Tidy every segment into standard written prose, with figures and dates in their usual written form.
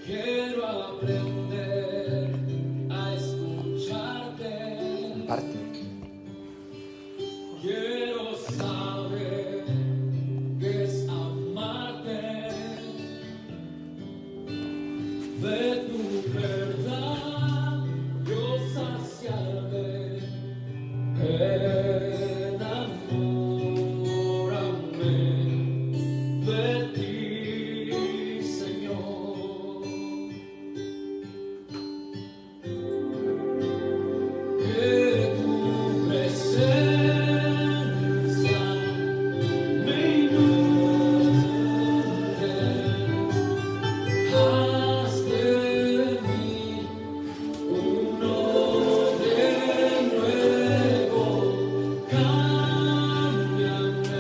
Quiero aprender a escucharte. Comparte. Quiero saber qué es amarte. De tu verdad yo saciarme. Enamórame de ti, Señor. Que tu presencia me inunde. Haz de mí uno de nuevo. Cámbiame,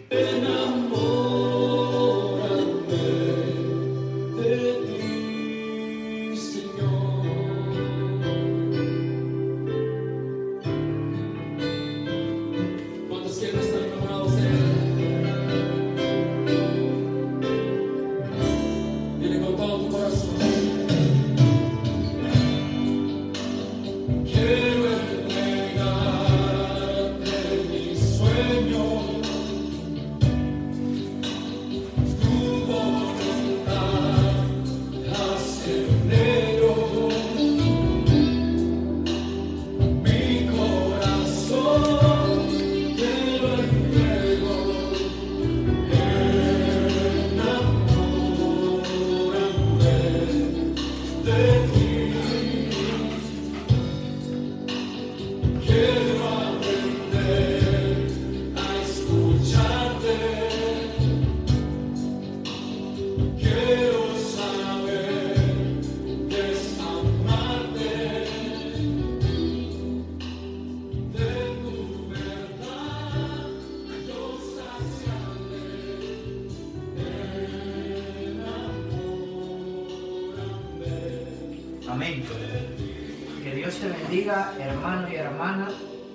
enamórame de ti, Señor. ¿Cuántos quieren estar enamorados de Él? Dile con todo tu corazón. Quiero entregarte mis sueños, tu voluntad, hacenero, mi corazón te lo entrego. Enamórame de ti. Quiero aprender a escucharte. Quiero saber qué es amarte. De tu verdad yo saciarme. Enamórame. Amén. Que Dios te bendiga, hermano y hermana.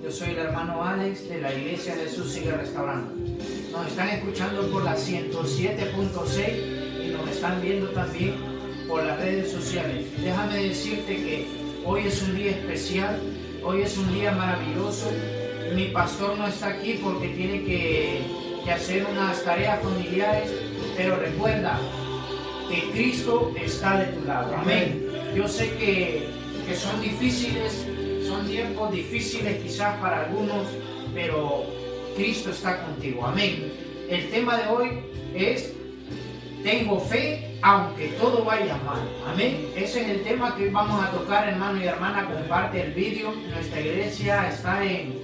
Yo soy el hermano Alex de la Iglesia Jesús Sigue Restaurando. Nos están escuchando por la 107.6 y nos están viendo también por las redes sociales. Déjame decirte que hoy es un día especial, hoy es un día maravilloso. Mi pastor no está aquí porque tiene que hacer unas tareas familiares, pero recuerda que Cristo está de tu lado. Amén. Yo sé que son difíciles, son tiempos difíciles quizás para algunos, pero Cristo está contigo. Amén. El tema de hoy es: tengo fe aunque todo vaya mal. Amén. Ese es el tema que hoy vamos a tocar, hermano y hermana. Comparte el vídeo. Nuestra iglesia está en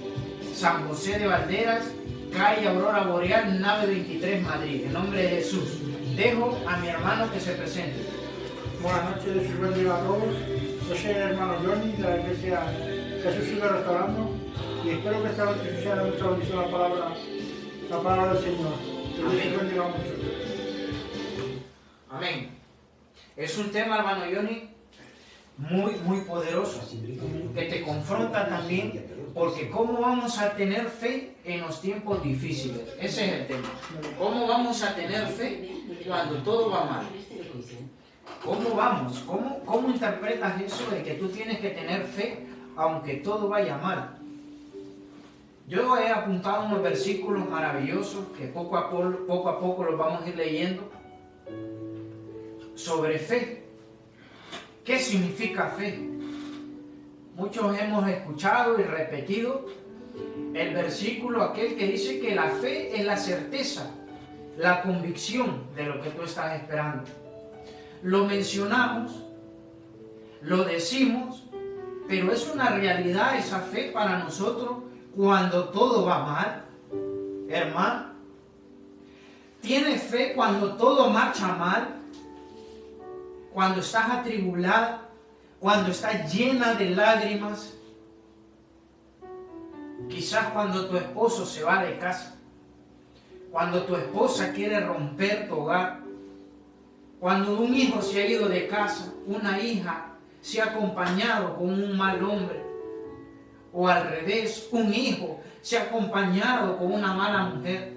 San José de Valderas, calle Aurora Boreal, nave 23, Madrid. En nombre de Jesús. Dejo a mi hermano que se presente. Buenas noches, Dios os bendiga a todos. Yo soy el hermano Johnny de la iglesia Jesús Sigue Restaurando y espero que esta noche sea de mucha bendición la palabra del Señor. Que Dios os bendiga mucho. Amén. Es un tema, hermano Johnny, muy poderoso, que te confronta también, porque ¿cómo vamos a tener fe en los tiempos difíciles? Ese es el tema. ¿Cómo vamos a tener fe cuando todo va mal? ¿Cómo vamos? ¿Cómo interpretas eso de que tú tienes que tener fe aunque todo vaya mal? Yo he apuntado unos versículos maravillosos que poco a poco los vamos a ir leyendo sobre fe. ¿Qué significa fe? Muchos hemos escuchado y repetido el versículo aquel que dice que la fe es la certeza, la convicción de lo que tú estás esperando. Lo mencionamos, lo decimos, pero es una realidad esa fe para nosotros cuando todo va mal. Hermano, ¿tienes fe cuando todo marcha mal? Cuando estás atribulada, cuando estás llena de lágrimas, quizás cuando tu esposo se va de casa, cuando tu esposa quiere romper tu hogar, Cuando un hijo se ha ido de casa, una hija se ha acompañado con un mal hombre, o al revés, un hijo se ha acompañado con una mala mujer.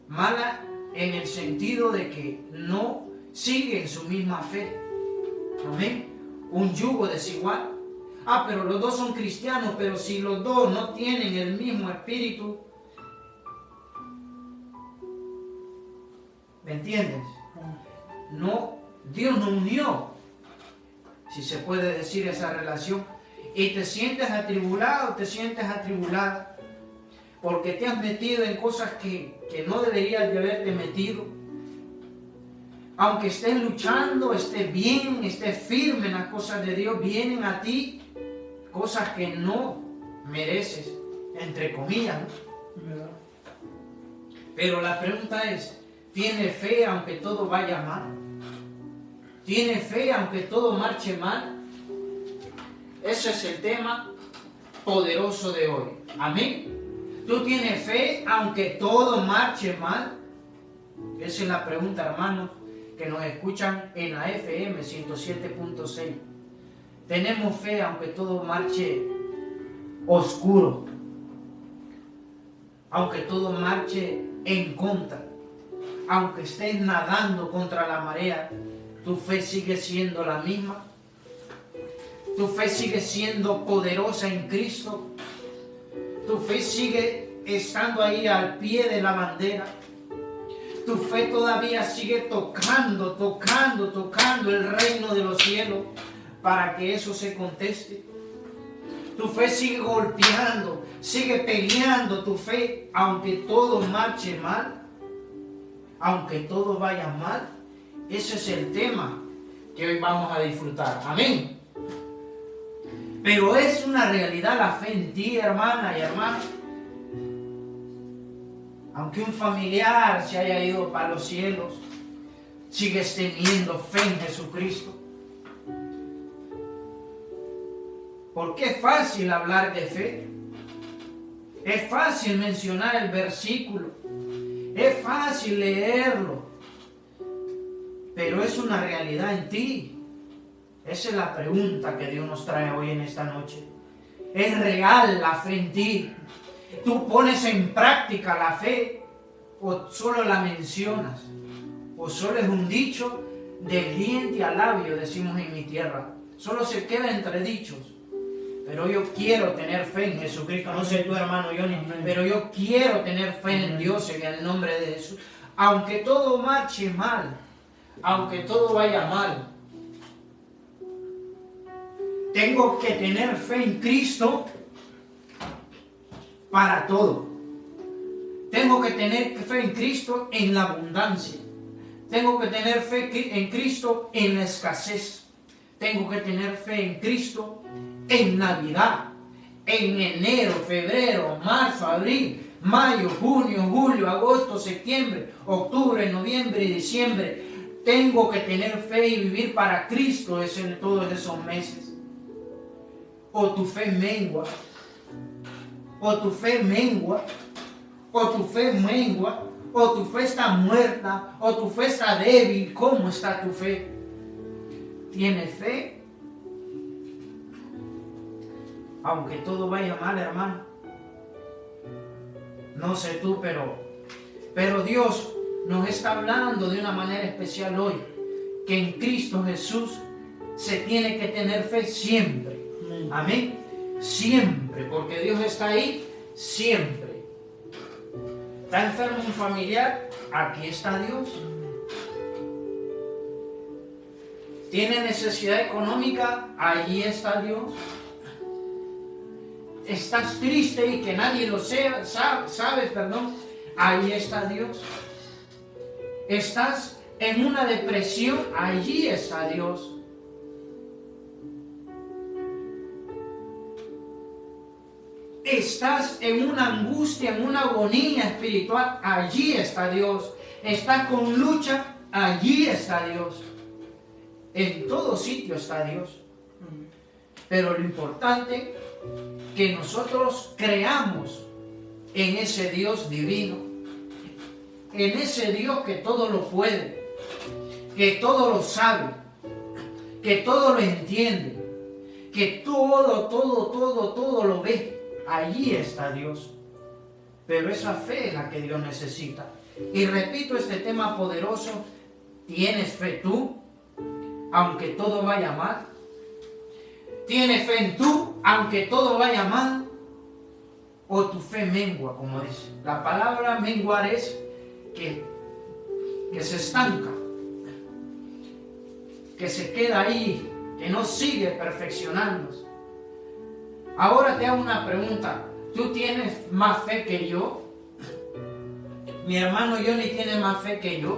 Mala en el sentido de que no siguen su misma fe. Amén. Un yugo desigual. Pero los dos son cristianos, pero si los dos no tienen el mismo espíritu, ¿me entiendes? No, Dios no unió, si se puede decir, esa relación. Y te sientes atribulado, te sientes atribulada, porque te has metido en cosas que no deberías de haberte metido. Aunque estés luchando, estés bien, estés firme en las cosas de Dios, vienen a ti cosas que no mereces, entre comillas, ¿no? Pero la pregunta es, ¿tiene fe aunque todo vaya mal? ¿Tiene fe aunque todo marche mal? Ese es el tema poderoso de hoy. Amén. ¿Tú tienes fe aunque todo marche mal? Esa es la pregunta, hermanos, que nos escuchan en la FM 107.6. ¿Tenemos fe aunque todo marche oscuro? Aunque todo marche en contra. Aunque estés nadando contra la marea, ¿tu fe sigue siendo la misma? ¿Tu fe sigue siendo poderosa en Cristo? ¿Tu fe sigue estando ahí al pie de la bandera? ¿Tu fe todavía sigue tocando el reino de los cielos para que eso se conteste? Tu fe sigue golpeando, sigue peleando tu fe, aunque todo marche mal, aunque todo vaya mal. Ese es el tema que hoy vamos a disfrutar. Amén. Pero es una realidad la fe en ti, hermana y hermano. Aunque un familiar se haya ido para los cielos, sigues teniendo fe en Jesucristo. Porque es fácil hablar de fe. Es fácil mencionar el versículo. Es fácil leerlo. Pero es una realidad en ti. Esa es la pregunta que Dios nos trae hoy en esta noche. ¿Es real la fe en ti? ¿Tú pones en práctica la fe o solo la mencionas? ¿O solo es un dicho de diente a labio, decimos en mi tierra? Solo se queda entre dichos. Pero yo quiero tener fe en Jesucristo. No sé tú, hermano Johnny, pero yo quiero tener fe en Dios en el nombre de Jesús. Aunque todo marche mal, aunque todo vaya mal, tengo que tener fe en Cristo para todo. Tengo que tener fe en Cristo en la abundancia. Tengo que tener fe en Cristo en la escasez. Tengo que tener fe en Cristo en Navidad, en enero, febrero, marzo, abril, mayo, junio, julio, agosto, septiembre, octubre, noviembre y diciembre. Tengo que tener fe y vivir para Cristo en todos esos meses. O tu fe mengua, o tu fe mengua, o tu fe mengua, o tu fe está muerta, o tu fe está débil. ¿Cómo está tu fe? ¿Tienes fe? Aunque todo vaya mal, hermano. No sé tú, pero Dios nos está hablando de una manera especial hoy, que en Cristo Jesús se tiene que tener fe siempre. Amén. Siempre, porque Dios está ahí siempre. ¿Está enfermo un familiar? Aquí está Dios. ¿Tiene necesidad económica? Allí está Dios. ¿Estás triste y que nadie lo sabe? Allí está Dios. ¿Estás en una depresión? Allí está Dios. Estás en una angustia, en una agonía espiritual, allí está Dios. Estás con lucha, allí está Dios. En todo sitio está Dios. Pero lo importante es que nosotros creamos en ese Dios divino, en ese Dios que todo lo puede, que todo lo sabe, que todo lo entiende, que todo lo ve. Allí está Dios. Pero esa fe es la que Dios necesita. Y repito este tema poderoso: ¿tienes fe tú, aunque todo vaya mal? ¿Tienes fe en tú, aunque todo vaya mal? ¿O tu fe mengua, como dice? La palabra menguar es que se estanca, que se queda ahí, que no sigue perfeccionándose. Ahora te hago una pregunta: ¿tú tienes más fe que yo? Mi hermano Johnny tiene más fe que yo.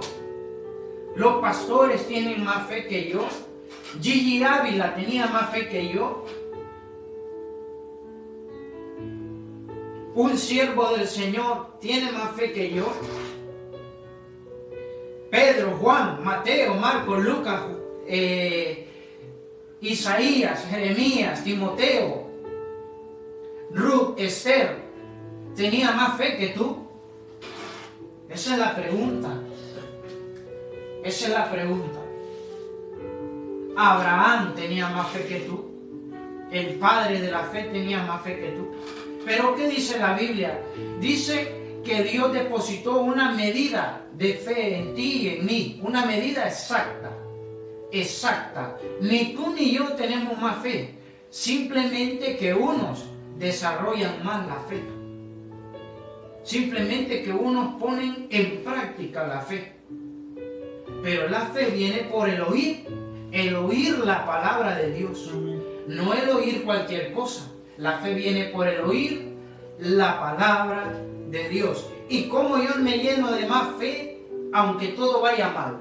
Los pastores tienen más fe que yo. Gigi Ávila tenía más fe que yo. Un siervo del Señor tiene más fe que yo. Pedro, Juan, Mateo, Marcos, Lucas, Isaías, Jeremías, Timoteo, Ruth, Esther, ¿tenía más fe que tú? Esa es la pregunta. Esa es la pregunta. Abraham tenía más fe que tú. El padre de la fe tenía más fe que tú. Pero ¿qué dice la Biblia? Dice que Dios depositó una medida de fe en ti y en mí. Una medida exacta. Exacta. Ni tú ni yo tenemos más fe. Simplemente que unos desarrollan más la fe. Simplemente que unos ponen en práctica la fe. Pero la fe viene por el oír la palabra de Dios. No el oír cualquier cosa. La fe viene por el oír la palabra de Dios. ¿Y cómo yo me lleno de más fe aunque todo vaya mal?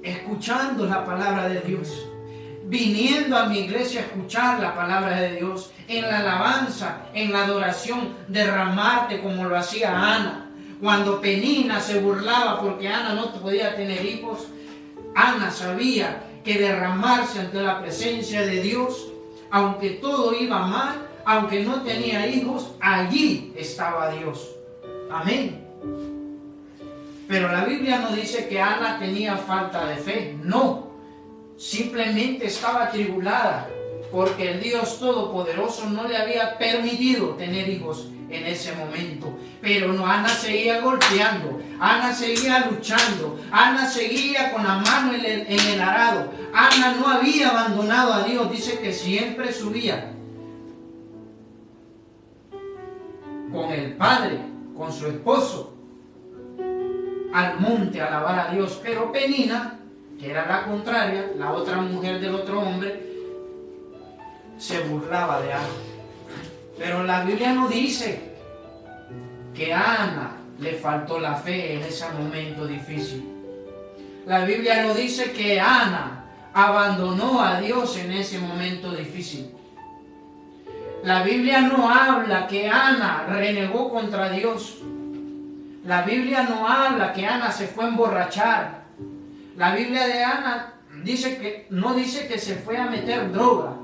Escuchando la palabra de Dios. Viniendo a mi iglesia a escuchar la palabra de Dios. En la alabanza, en la adoración, derramarte como lo hacía Ana. Cuando Penina se burlaba porque Ana no podía tener hijos, Ana sabía que derramarse ante la presencia de Dios, aunque todo iba mal, aunque no tenía hijos, allí estaba Dios. Amén. Pero la Biblia no dice que Ana tenía falta de fe. No, simplemente estaba atribulada porque el Dios Todopoderoso no le había permitido tener hijos en ese momento. Pero no, Ana seguía golpeando, Ana seguía luchando, Ana seguía con la mano en el arado. Ana no había abandonado a Dios. Dice que siempre subía con el padre, con su esposo, al monte a alabar a Dios. Pero Penina, que era la contraria, la otra mujer del otro hombre, se burlaba de Ana. Pero la Biblia no dice que a Ana le faltó la fe en ese momento difícil. La Biblia no dice que Ana abandonó a Dios en ese momento difícil. La Biblia no habla que Ana renegó contra Dios. La Biblia no habla que Ana se fue a emborrachar. La Biblia de Ana no dice que se fue a meter droga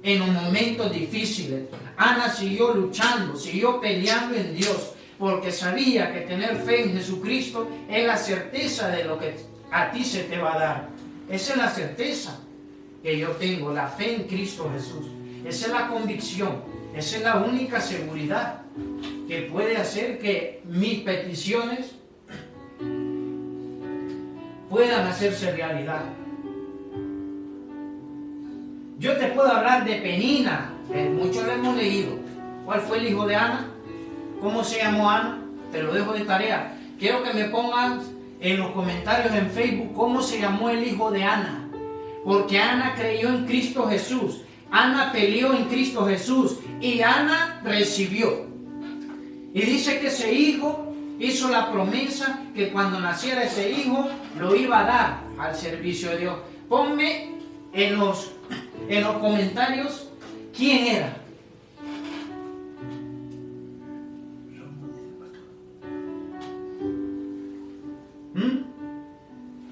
en los momentos difíciles. Ana siguió luchando, siguió peleando en Dios, porque sabía que tener fe en Jesucristo es la certeza de lo que a ti se te va a dar. Esa es la certeza que yo tengo, la fe en Cristo Jesús. Esa es la convicción, esa es la única seguridad que puede hacer que mis peticiones puedan hacerse realidad. Yo te puedo hablar de Penina, que muchos lo hemos leído. ¿Cuál fue el hijo de Ana? ¿Cómo se llamó Ana? Te lo dejo de tarea. Quiero que me pongas en los comentarios en Facebook cómo se llamó el hijo de Ana. Porque Ana creyó en Cristo Jesús. Ana peleó en Cristo Jesús. Y Ana recibió. Y dice que ese hijo hizo la promesa que cuando naciera ese hijo lo iba a dar al servicio de Dios. Ponme en los comentarios quién era.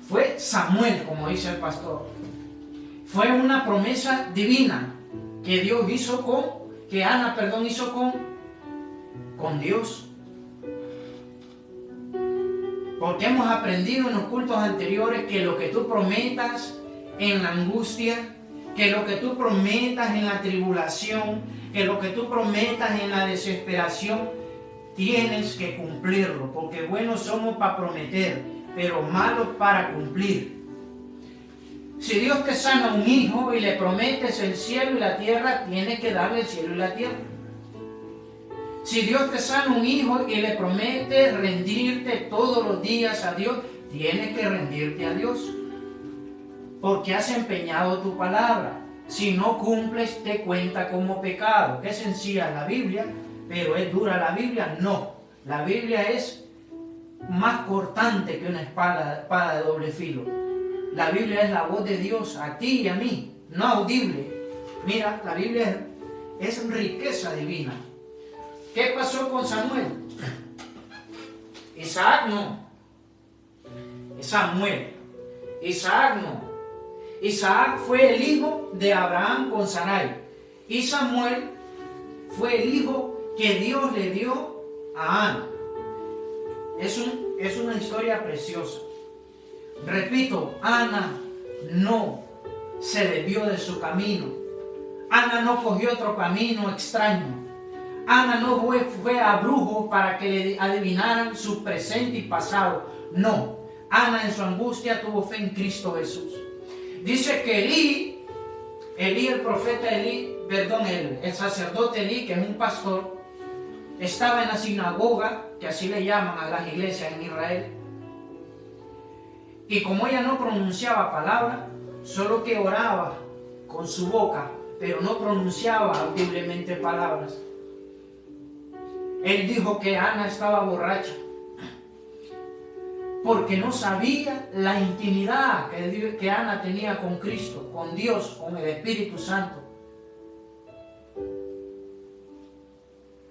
Fue Samuel, como dice el pastor. Fue una promesa divina que Dios hizo que Ana hizo con Dios. Porque hemos aprendido en los cultos anteriores que lo que tú prometas en la angustia, que lo que tú prometas en la tribulación, que lo que tú prometas en la desesperación, tienes que cumplirlo. Porque buenos somos para prometer, pero malos para cumplir. Si Dios te sana un hijo y le prometes el cielo y la tierra, tienes que darle el cielo y la tierra. Si Dios te sana un hijo y le promete rendirte todos los días a Dios, tienes que rendirte a Dios. Porque has empeñado tu palabra. Si no cumples, te cuenta como pecado. Qué sencilla es la Biblia, pero ¿es dura la Biblia? No. La Biblia es más cortante que una espada de doble filo. La Biblia es la voz de Dios a ti y a mí, no audible. Mira, la Biblia es riqueza divina. ¿Qué pasó con Samuel? Isaac no. Es Samuel. Isaac no. Isaac fue el hijo de Abraham con Sarai. Y Samuel fue el hijo que Dios le dio a Ana. Es una historia preciosa. Repito, Ana no se desvió de su camino. Ana no cogió otro camino extraño. Ana no fue a brujos para que le adivinaran su presente y pasado. No. Ana en su angustia tuvo fe en Cristo Jesús. Dice que el profeta el sacerdote Elí, que es un pastor, estaba en la sinagoga, que así le llaman a las iglesias en Israel. Y como ella no pronunciaba palabra, solo que oraba con su boca, pero no pronunciaba audiblemente palabras. Él dijo que Ana estaba borracha, porque no sabía la intimidad que Ana tenía con Cristo, con Dios, con el Espíritu Santo.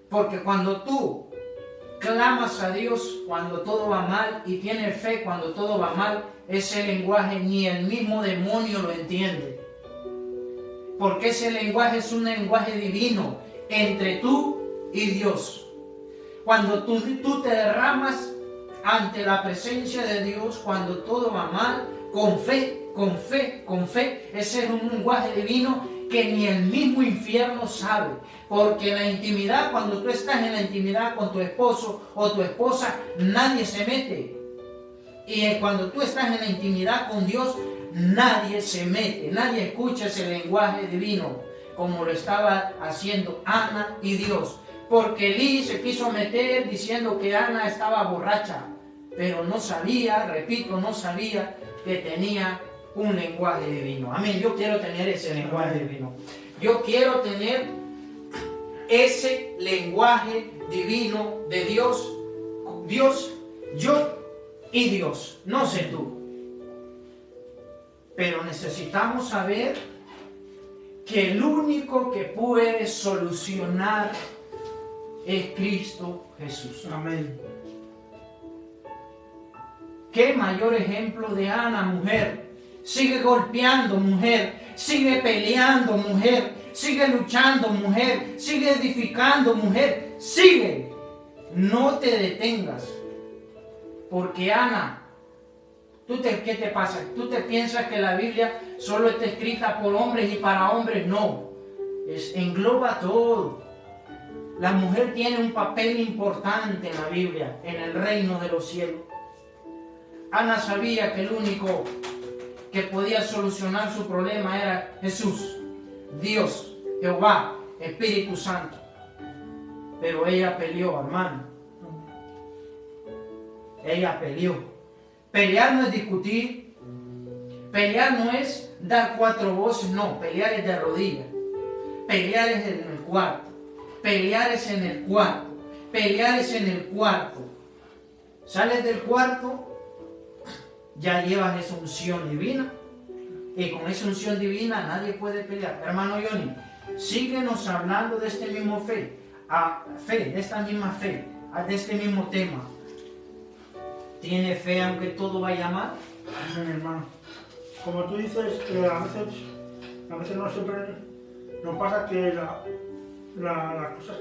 Porque cuando tú clamas a Dios cuando todo va mal y tienes fe cuando todo va mal, ese lenguaje ni el mismo demonio lo entiende. Porque ese lenguaje es un lenguaje divino entre tú y Dios. Cuando tú te derramas ante la presencia de Dios, cuando todo va mal, con fe, ese es un lenguaje divino que ni el mismo infierno sabe. Porque la intimidad, cuando tú estás en la intimidad con tu esposo o tu esposa, nadie se mete. Y cuando tú estás en la intimidad con Dios, nadie se mete, nadie escucha ese lenguaje divino, como lo estaba haciendo Ana y Dios. Porque Elí se quiso meter diciendo que Ana estaba borracha, pero no sabía, repito, no sabía que tenía un lenguaje divino. Amén. Yo quiero tener ese lenguaje divino. Yo quiero tener ese lenguaje divino de Dios. Dios, yo y Dios. No sé tú. Pero necesitamos saber que el único que puede solucionar es Cristo Jesús. Amén. ¿Qué mayor ejemplo de Ana, mujer? Sigue golpeando, mujer. Sigue peleando, mujer. Sigue luchando, mujer. Sigue edificando, mujer. Sigue. No te detengas. Porque Ana, ¿qué te pasa? ¿Tú te piensas que la Biblia solo está escrita por hombres y para hombres? No. Engloba todo. La mujer tiene un papel importante en la Biblia, en el reino de los cielos. Ana sabía que el único que podía solucionar su problema era Jesús, Dios, Jehová, Espíritu Santo. Pero ella peleó, hermano. Ella peleó. Pelear no es discutir. Pelear no es dar cuatro voces, no. Pelear es de rodillas. Pelear es en el cuarto. Pelear es en el cuarto. Pelear es en el cuarto. Sales del cuarto, ya llevas esa unción divina. Y con esa unción divina nadie puede pelear. Hermano Johnny, síguenos hablando de este mismo fe. De esta misma fe. De este mismo tema. ¿Tiene fe aunque todo vaya mal? Amén, hermano. Como tú dices, a veces no siempre nos pasa que las cosas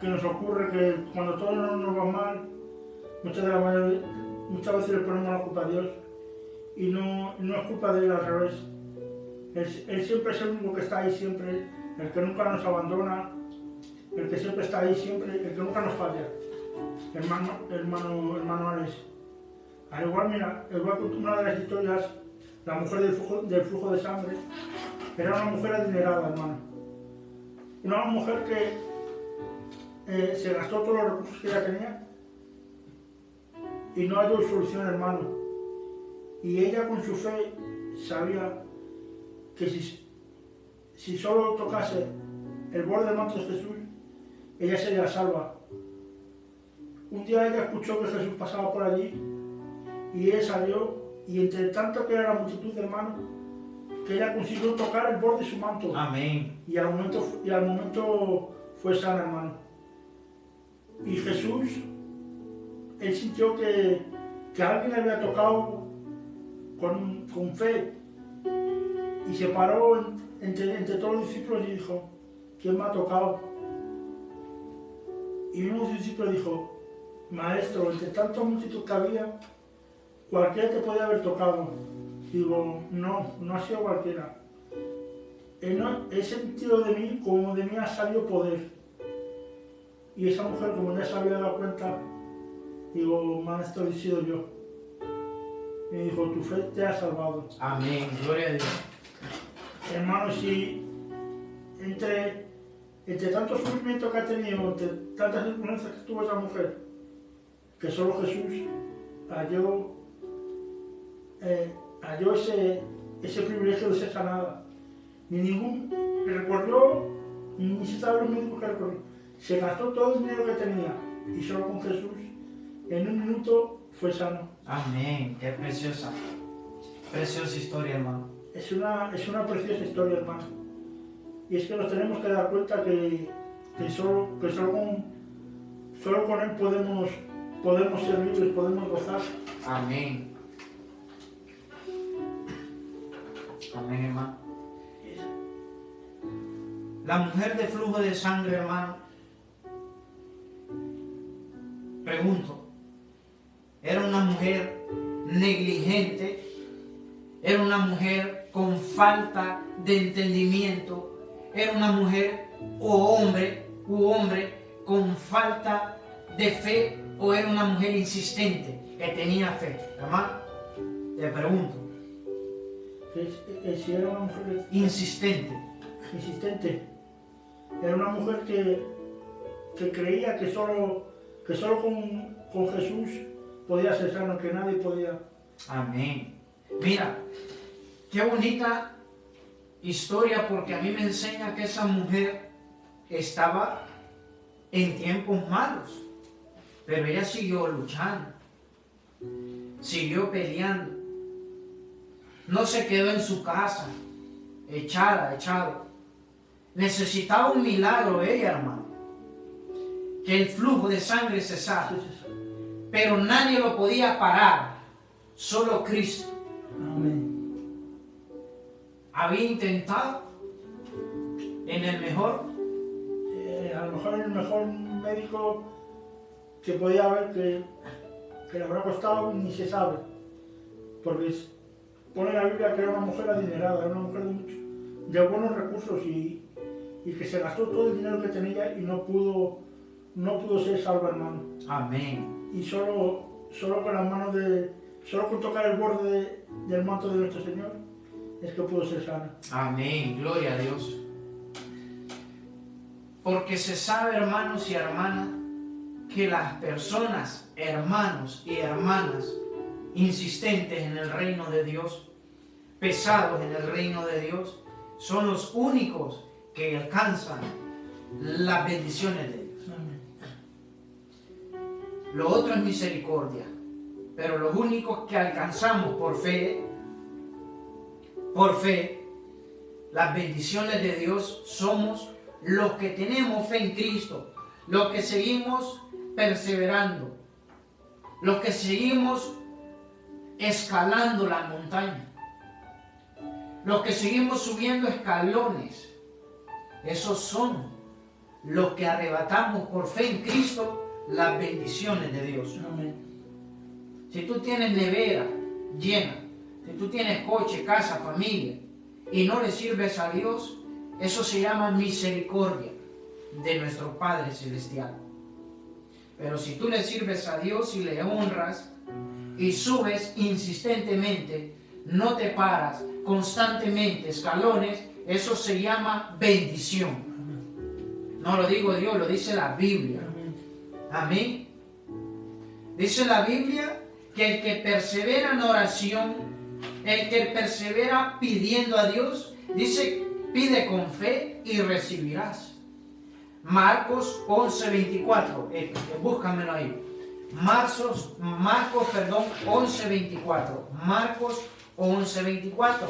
que nos ocurre, que cuando todo nos va mal, muchas veces le ponemos la culpa a Dios y no es culpa de él, al revés. Él siempre es el único que está ahí siempre, el que nunca nos abandona, el que siempre está ahí siempre, el que nunca nos falla. Hermano Alex. Al igual, mira, igual que una de las historias, la mujer del flujo de sangre, era una mujer adinerada, hermano. Una mujer que se gastó todos los recursos que ella tenía y no halló solución, hermano. Y ella con su fe sabía que si solo tocase el borde del manto de Jesús, ella sería salva. Un día ella escuchó que Jesús pasaba por allí y ella salió, y entre tanto que era la multitud de hermanos, que ella consiguió tocar el borde de su manto. Amén. Y al momento fue sana, hermano. Y Jesús, él sintió que alguien le había tocado con fe, y se paró entre todos los discípulos y dijo: ¿quién me ha tocado? Y uno de los discípulos dijo: Maestro, entre tanta multitud que había, cualquiera te podía haber tocado. Digo, no ha sido cualquiera. He sentido de mí como de mí ha salido poder. Y esa mujer, como ya se había dado cuenta, digo, maestro, he sido yo. Me dijo: tu fe te ha salvado. Amén. Gloria a Dios. Hermano, si entre tanto sufrimiento que ha tenido, entre tantas circunstancias que tuvo esa mujer, que solo Jesús halló ese privilegio de ser sanada. Le recordó, ni se sabe lo médico que recordó. Se gastó todo el dinero que tenía y solo con Jesús, en un minuto, fue sano. Amén. Qué preciosa historia, hermano. Es una preciosa historia, hermano. Y es que nos tenemos que dar cuenta que solo con Él podemos ser libres, podemos gozar. Amén. Amén, hermano. La mujer de flujo de sangre, hermano, pregunto, ¿era una mujer negligente? ¿Era una mujer con falta de entendimiento? ¿Era una mujer u hombre con falta de fe? ¿O era una mujer insistente que tenía fe? Hermano, te pregunto. Si era una mujer insistente. Era una mujer que creía que solo con Jesús podía ser sano, que nadie podía. Amén. Mira, qué bonita historia, porque a mí me enseña que esa mujer estaba en tiempos malos, pero ella siguió luchando, siguió peleando, no se quedó en su casa, echado. Necesitaba un milagro ella, hermano, que el flujo de sangre cesara, pero nadie lo podía parar, solo Cristo. Amén. Había intentado en el mejor, a lo mejor el mejor médico que podía haber, que le habrá costado, ni se sabe, porque pone en la Biblia que era una mujer adinerada, era una mujer de buenos recursos y que se gastó todo el dinero que tenía y no pudo ser salva, hermano. Amén. Y solo con las manos solo con tocar el borde del manto de nuestro Señor es que pudo ser sana. Amén. Gloria a Dios. Porque se sabe, hermanos y hermanas, que las personas, hermanos y hermanas, insistentes en el reino de Dios, pesados en el reino de Dios, son los únicos que alcanzan las bendiciones de Dios. Amén. Lo otro es misericordia, pero los únicos que alcanzamos por fe, las bendiciones de Dios somos los que tenemos fe en Cristo, los que seguimos perseverando, los que seguimos escalando la montaña, los que seguimos subiendo escalones. Esos son los que arrebatamos por fe en Cristo las bendiciones de Dios. Amén. Si tú tienes nevera llena, si tú tienes coche, casa, familia, y no le sirves a Dios, eso se llama misericordia de nuestro Padre Celestial. Pero si tú le sirves a Dios y le honras y subes insistentemente, no te paras, constantemente, escalones, eso se llama bendición. No lo digo yo, lo dice la Biblia. Amén. Dice la Biblia que el que persevera en oración, el que persevera pidiendo a Dios, dice, pide con fe y recibirás. Marcos 11:24, búscamelo ahí. Marcos 11:24. Marcos 11:24.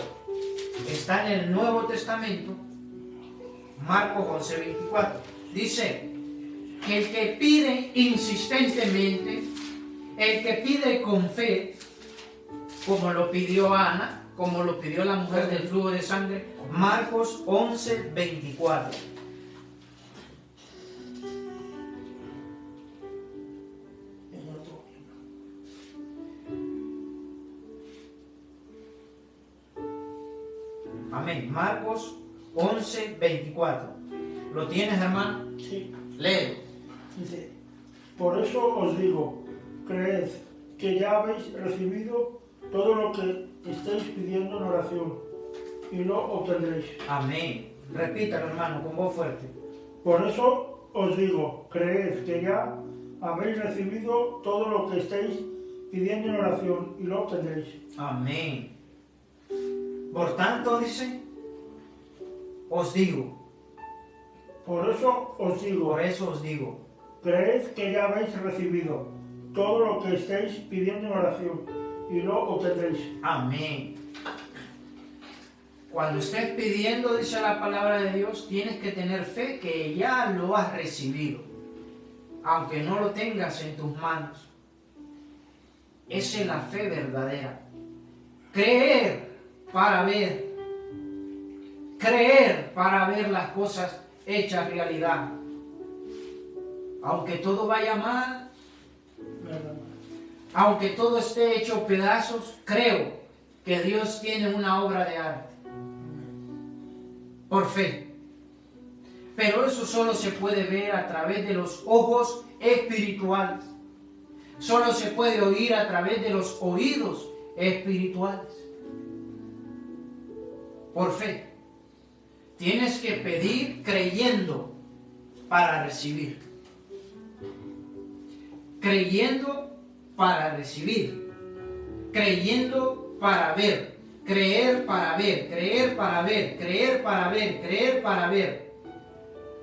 Está en el Nuevo Testamento. Marcos 11:24. Dice que el que pide insistentemente, el que pide con fe, como lo pidió Ana, como lo pidió la mujer del flujo de sangre. Marcos 11:24. Amén. Marcos 11:24. ¿Lo tienes, hermano? Sí. Léelo. Dice, por eso os digo, creed que ya habéis recibido todo lo que estáis pidiendo en oración y lo obtendréis. Amén. Repítalo, hermano, con voz fuerte. Por eso os digo, creed que ya habéis recibido todo lo que estáis pidiendo en oración y lo obtendréis. Amén. Por tanto, dice, os digo. Por eso os digo, creed que ya habéis recibido todo lo que estáis pidiendo en oración y lo obtendréis. Amén. Cuando estés pidiendo, dice la palabra de Dios, tienes que tener fe que ya lo has recibido, aunque no lo tengas en tus manos. Esa es la fe verdadera. Creer para ver. Creer para ver las cosas hechas realidad. Aunque todo vaya mal, aunque todo esté hecho pedazos, creo que Dios tiene una obra de arte. Por fe. Pero eso solo se puede ver a través de los ojos espirituales. Solo se puede oír a través de los oídos espirituales. Por fe. Tienes que pedir creyendo para recibir. Creyendo para recibir. Creyendo para ver. Creer para ver. Creer para ver. Creer para ver. Creer para ver.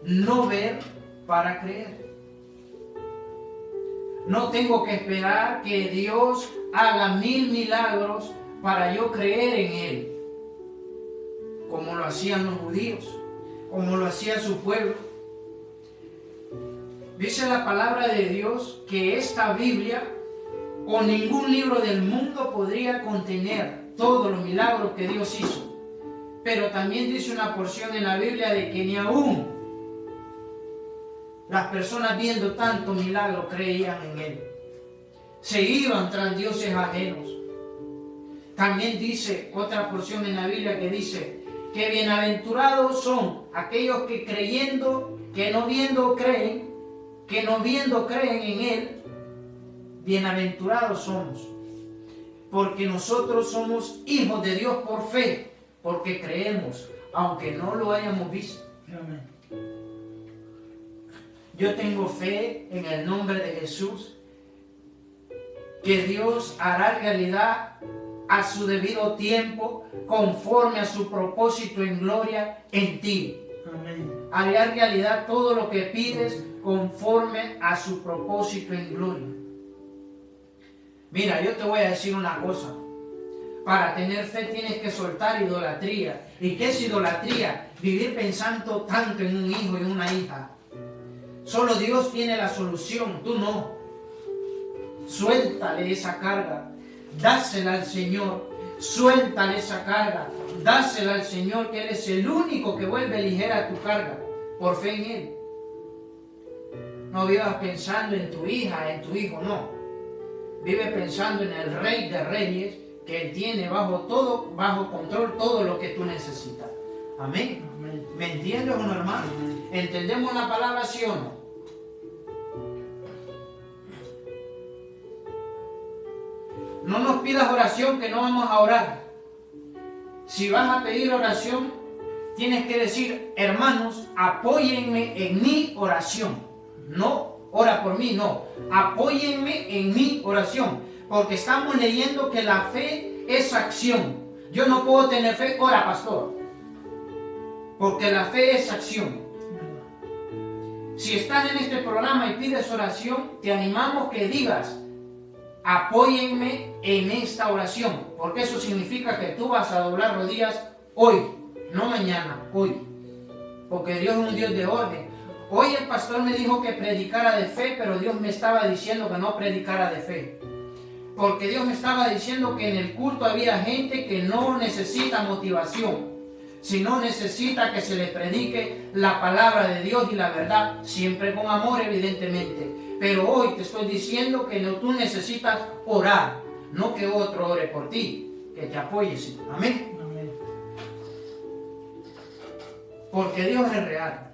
No ver para creer. No tengo que esperar que Dios haga 1000 milagros para yo creer en Él. Como lo hacían los judíos. Como lo hacía su pueblo. Dice la palabra de Dios que esta Biblia o ningún libro del mundo podría contener todos los milagros que Dios hizo. Pero también dice una porción en la Biblia de que ni aún las personas viendo tanto milagro creían en Él. Se iban tras dioses ajenos. También dice otra porción en la Biblia que dice que bienaventurados son aquellos que creyendo, que no viendo creen, que no viendo creen en Él. Bienaventurados somos, porque nosotros somos hijos de Dios por fe, porque creemos, aunque no lo hayamos visto. Amén. Yo tengo fe en el nombre de Jesús, que Dios hará realidad a su debido tiempo, conforme a su propósito en gloria en ti. Amén. Hará realidad todo lo que pides conforme a su propósito en gloria. Mira, yo te voy a decir una cosa. Para tener fe tienes que soltar idolatría. ¿Y qué es idolatría? Vivir pensando tanto en un hijo y una hija. Solo Dios tiene la solución, tú no. Suéltale esa carga, dásela al Señor. Suéltale esa carga, dásela al Señor, que Él es el único que vuelve ligera tu carga, por fe en Él. No vivas pensando en tu hija, en tu hijo, no. Vive pensando en el Rey de Reyes, que Él tiene bajo control todo lo que tú necesitas. Amén. Amén. ¿Me entiendes o no, hermano? ¿Entendemos la palabra, sí o no? No nos pidas oración, que no vamos a orar. Si vas a pedir oración, tienes que decir: hermanos, apóyenme en mi oración. No, ora por mí, no. Apóyenme en mi oración. Porque estamos leyendo que la fe es acción. Yo no puedo tener fe, ora, pastor. Porque la fe es acción. Si estás en este programa y pides oración, te animamos que digas: apóyenme en esta oración, porque eso significa que tú vas a doblar rodillas hoy, no mañana, hoy, porque Dios es un Dios de orden. Hoy el pastor me dijo que predicara de fe, pero Dios me estaba diciendo que no predicara de fe, porque Dios me estaba diciendo que en el culto había gente que no necesita motivación, sino necesita que se le predique la palabra de Dios y la verdad, siempre con amor, evidentemente. Pero hoy te estoy diciendo que tú necesitas orar, no que otro ore por ti, que te apoyes. Amén. Amén. Porque Dios es real.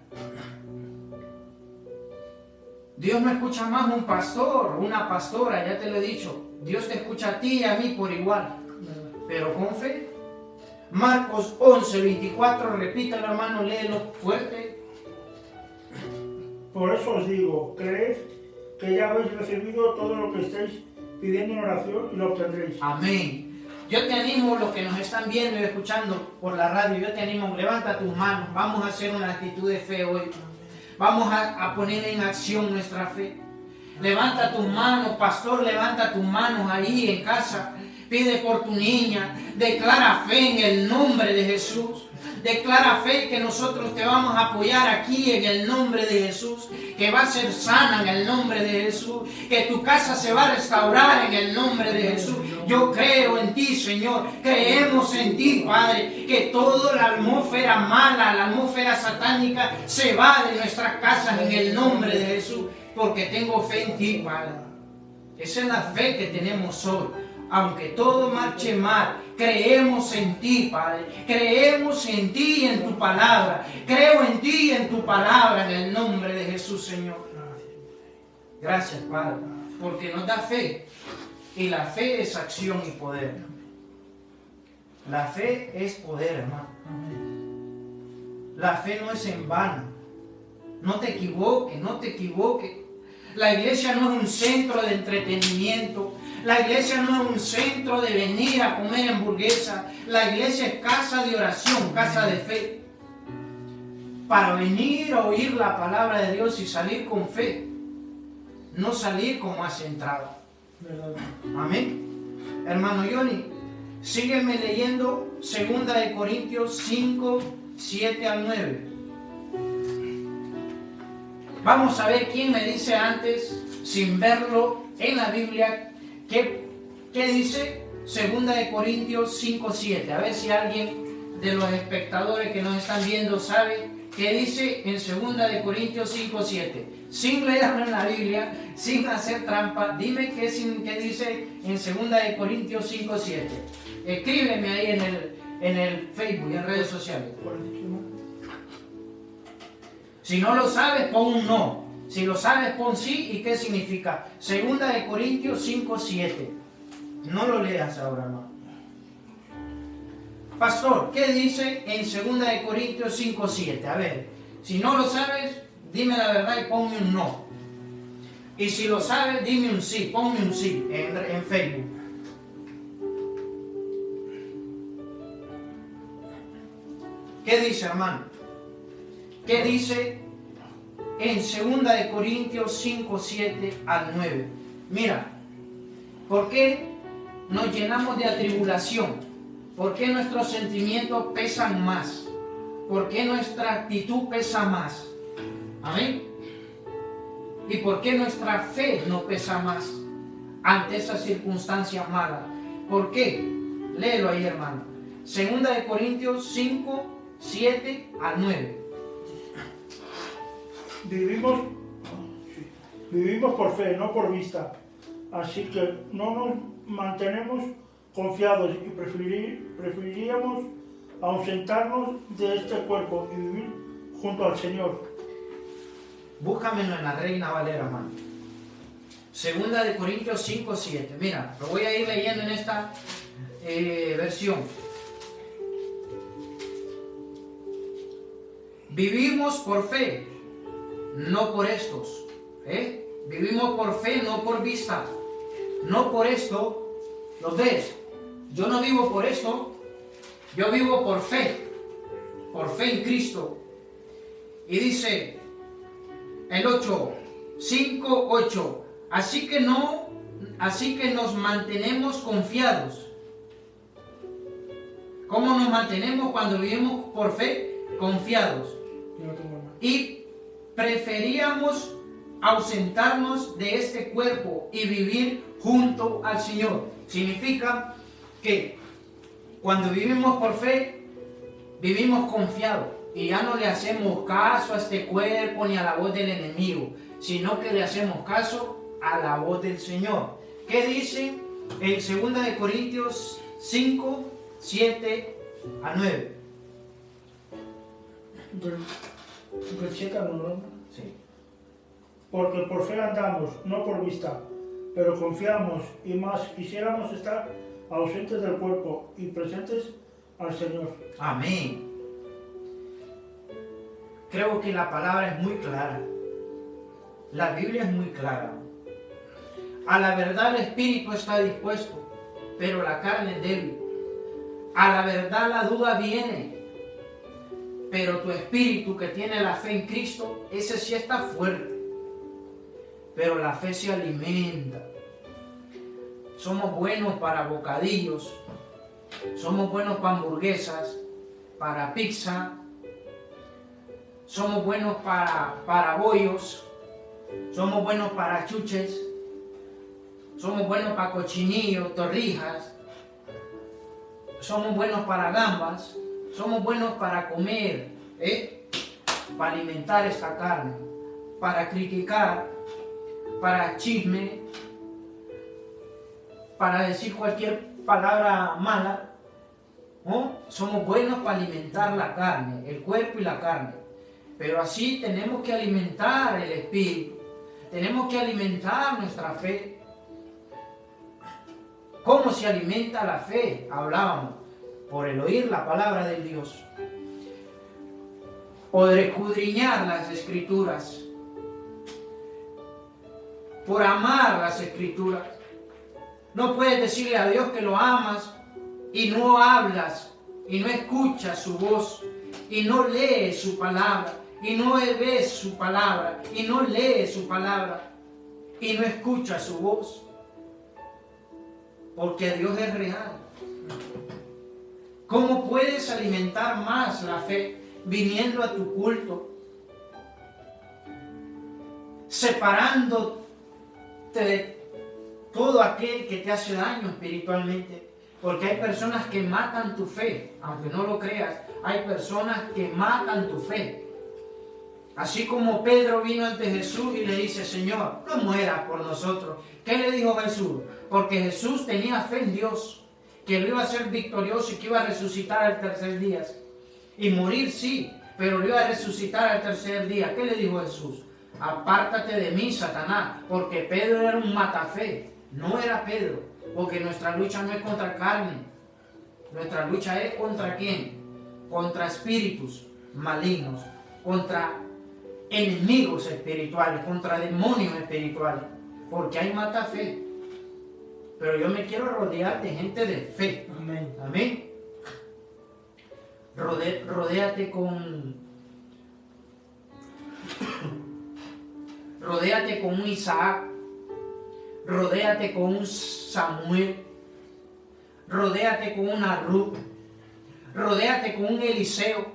Dios no escucha más un pastor, una pastora, ya te lo he dicho. Dios te escucha a ti y a mí por igual, pero con fe. Marcos 11:24, repítelo, hermano, léelo fuerte. Por eso os digo, creed que ya habéis recibido todo lo que estáis pidiendo en oración y lo obtendréis. Amén. Yo te animo, los que nos están viendo y escuchando por la radio, yo te animo, levanta tus manos, vamos a hacer una actitud de fe hoy. Vamos a poner en acción nuestra fe. Levanta tus manos, pastor, levanta tus manos ahí en casa. Pide por tu niña, declara fe en el nombre de Jesús. Declara fe que nosotros te vamos a apoyar aquí en el nombre de Jesús, que va a ser sana en el nombre de Jesús, que tu casa se va a restaurar en el nombre de Jesús. Yo creo en ti, Señor, creemos en ti, Padre, que toda la atmósfera mala, la atmósfera satánica se va de nuestras casas en el nombre de Jesús, porque tengo fe en ti, Padre. Esa es la fe que tenemos hoy. Aunque todo marche mal, creemos en ti, Padre. Creemos en ti y en tu palabra. Creo en ti y en tu palabra, en el nombre de Jesús, Señor. Gracias, Padre, porque nos da fe. Y la fe es acción y poder. La fe es poder, hermano. La fe no es en vano. No te equivoques, no te equivoques. La iglesia no es un centro de entretenimiento. La iglesia no es un centro de venir a comer hamburguesa. La iglesia es casa de oración, casa de fe. Para venir a oír la palabra de Dios y salir con fe. No salir como has entrado. Amén. Hermano Johnny, sígueme leyendo 2 de Corintios 5, 7 al 9. Vamos a ver quién me dice antes, sin verlo en la Biblia, ¿qué dice 2 de Corintios 5, 7? A ver si alguien de los espectadores que nos están viendo sabe qué dice en 2 de Corintios 5, 7. Sin leerlo en la Biblia, sin hacer trampa, dime qué dice en 2 de Corintios 5, 7. Escríbeme ahí en el Facebook, en redes sociales. Si no lo sabes, pon un no. Si lo sabes, pon sí. ¿Y qué significa? 2 de Corintios 5, 7. No lo leas ahora, no. Pastor, ¿qué dice en 2 de Corintios 5, 7? A ver, si no lo sabes, dime la verdad y ponme un no. Y si lo sabes, dime un sí. Ponme un sí en Facebook. ¿Qué dice, hermano? ¿Qué dice en 2 de Corintios 5, 7 al 9? Mira, ¿por qué nos llenamos de atribulación? ¿Por qué nuestros sentimientos pesan más? ¿Por qué nuestra actitud pesa más? Amén. ¿Y por qué nuestra fe no pesa más ante esas circunstancias malas? ¿Por qué? Léelo ahí, hermano. 2 de Corintios 5, 7 al 9. Vivimos por fe, no por vista. Así que no nos mantenemos confiados y preferiríamos ausentarnos de este cuerpo y vivir junto al Señor. Búscamelo en la Reina Valera, hermano. Segunda de Corintios 5:7. Mira, lo voy a ir leyendo en esta versión. Vivimos por fe, no por estos. Vivimos por fe, no por vista. No por esto. ¿Lo ves? Yo no vivo por esto. Yo vivo por fe. Por fe en Cristo. Y dice el 5:8. Así que nos mantenemos confiados. ¿Cómo nos mantenemos cuando vivimos por fe? Confiados. Y preferíamos ausentarnos de este cuerpo y vivir junto al Señor. Significa que cuando vivimos por fe, vivimos confiados y ya no le hacemos caso a este cuerpo ni a la voz del enemigo, sino que le hacemos caso a la voz del Señor. ¿Qué dice en 2 de Corintios 5:7 a 9? Del 7 al 9. Sí. Porque por fe andamos, no por vista, pero confiamos y más quisiéramos estar ausentes del cuerpo y presentes al Señor. Amén. Creo que la palabra es muy clara. La Biblia es muy clara. A la verdad el espíritu está dispuesto, pero la carne es débil. A la verdad la duda viene, pero tu espíritu que tiene la fe en Cristo, ese sí está fuerte. Pero la fe se alimenta. Somos buenos para bocadillos, somos buenos para hamburguesas, para pizza, somos buenos para bollos, somos buenos para chuches, somos buenos para cochinillos, torrijas, somos buenos para gambas, somos buenos para comer, para alimentar esta carne, para criticar, para chisme, para decir cualquier palabra mala, ¿no? Somos buenos para alimentar la carne, el cuerpo y la carne. Pero así tenemos que alimentar el espíritu, tenemos que alimentar nuestra fe. ¿Cómo se alimenta la fe? Hablábamos, por el oír la palabra de Dios, por escudriñar las Escrituras, por amar las Escrituras. No puedes decirle a Dios que lo amas y no hablas y no escuchas su voz y no lees su palabra y no ves su palabra y no lees su palabra y no escuchas su voz, porque Dios es real. ¿Cómo puedes alimentar más la fe viniendo a tu culto, separándote de todo aquel que te hace daño espiritualmente? Porque hay personas que matan tu fe, aunque no lo creas, hay personas que matan tu fe. Así como Pedro vino ante Jesús y le dice: Señor, no mueras por nosotros. ¿Qué le dijo Jesús? Porque Jesús tenía fe en Dios, que lo iba a ser victorioso y que iba a resucitar al tercer día. Y morir sí, pero lo iba a resucitar al tercer día. ¿Qué le dijo Jesús? Apártate de mí, Satanás, porque Pedro era un matafe. No era Pedro, porque nuestra lucha no es contra carne. Nuestra lucha es contra ¿quién? Contra espíritus malignos, contra enemigos espirituales, contra demonios espirituales, porque hay matafe. Pero yo me quiero rodear de gente de fe. Amén. Amén. Rodéate con un Isaac, rodéate con un Samuel, rodéate con una Ruth, rodéate con un Eliseo,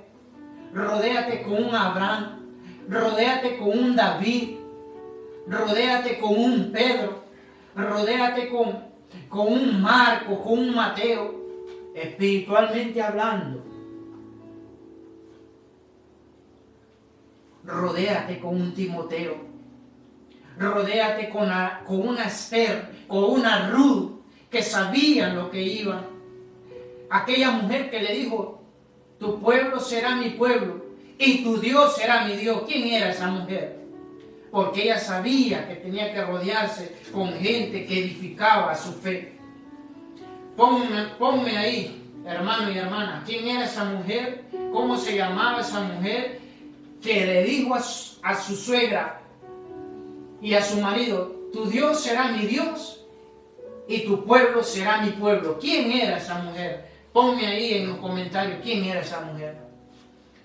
rodéate con un Abraham, rodéate con un David, rodéate con un Pedro, rodéate con un Marco, con un Mateo, espiritualmente hablando. Rodéate con un Timoteo, Rodéate con una Esther, con una Ruth, que sabían lo que iban. Aquella mujer que le dijo, tu pueblo será mi pueblo y tu Dios será mi Dios. ¿Quién era esa mujer? Porque ella sabía que tenía que rodearse con gente que edificaba su fe. Ponme ahí, hermano y hermana, ¿quién era esa mujer? ¿Cómo se llamaba esa mujer que le dijo a su suegra y a su marido, tu Dios será mi Dios y tu pueblo será mi pueblo? ¿Quién era esa mujer? Ponme ahí en los comentarios quién era esa mujer.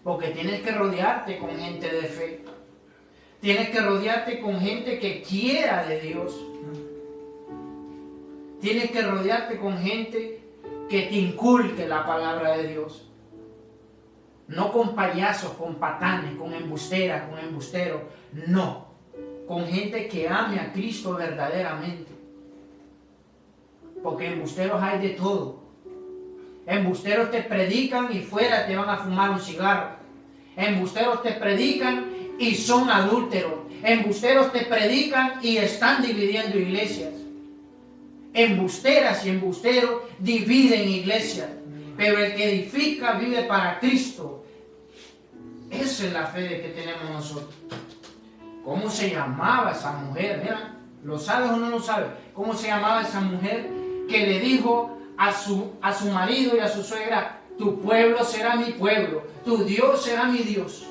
Porque tienes que rodearte con gente de fe. Tienes que rodearte con gente que quiera de Dios. Tienes que rodearte con gente que te inculque la palabra de Dios. No con payasos, con patanes, con embusteras, con embusteros. No. Con gente que ame a Cristo verdaderamente. Porque embusteros hay de todo. Embusteros te predican y fuera te van a fumar un cigarro. Embusteros te predican y son adúlteros. Embusteros te predican y están dividiendo iglesias. Embusteras y embusteros dividen iglesias. Pero el que edifica vive para Cristo. Esa es la fe de que tenemos nosotros. ¿Cómo se llamaba esa mujer? Mira, ¿lo sabes o no lo sabes? ¿Cómo se llamaba esa mujer que le dijo a su marido y a su suegra, tu pueblo será mi pueblo, tu Dios será mi Dios?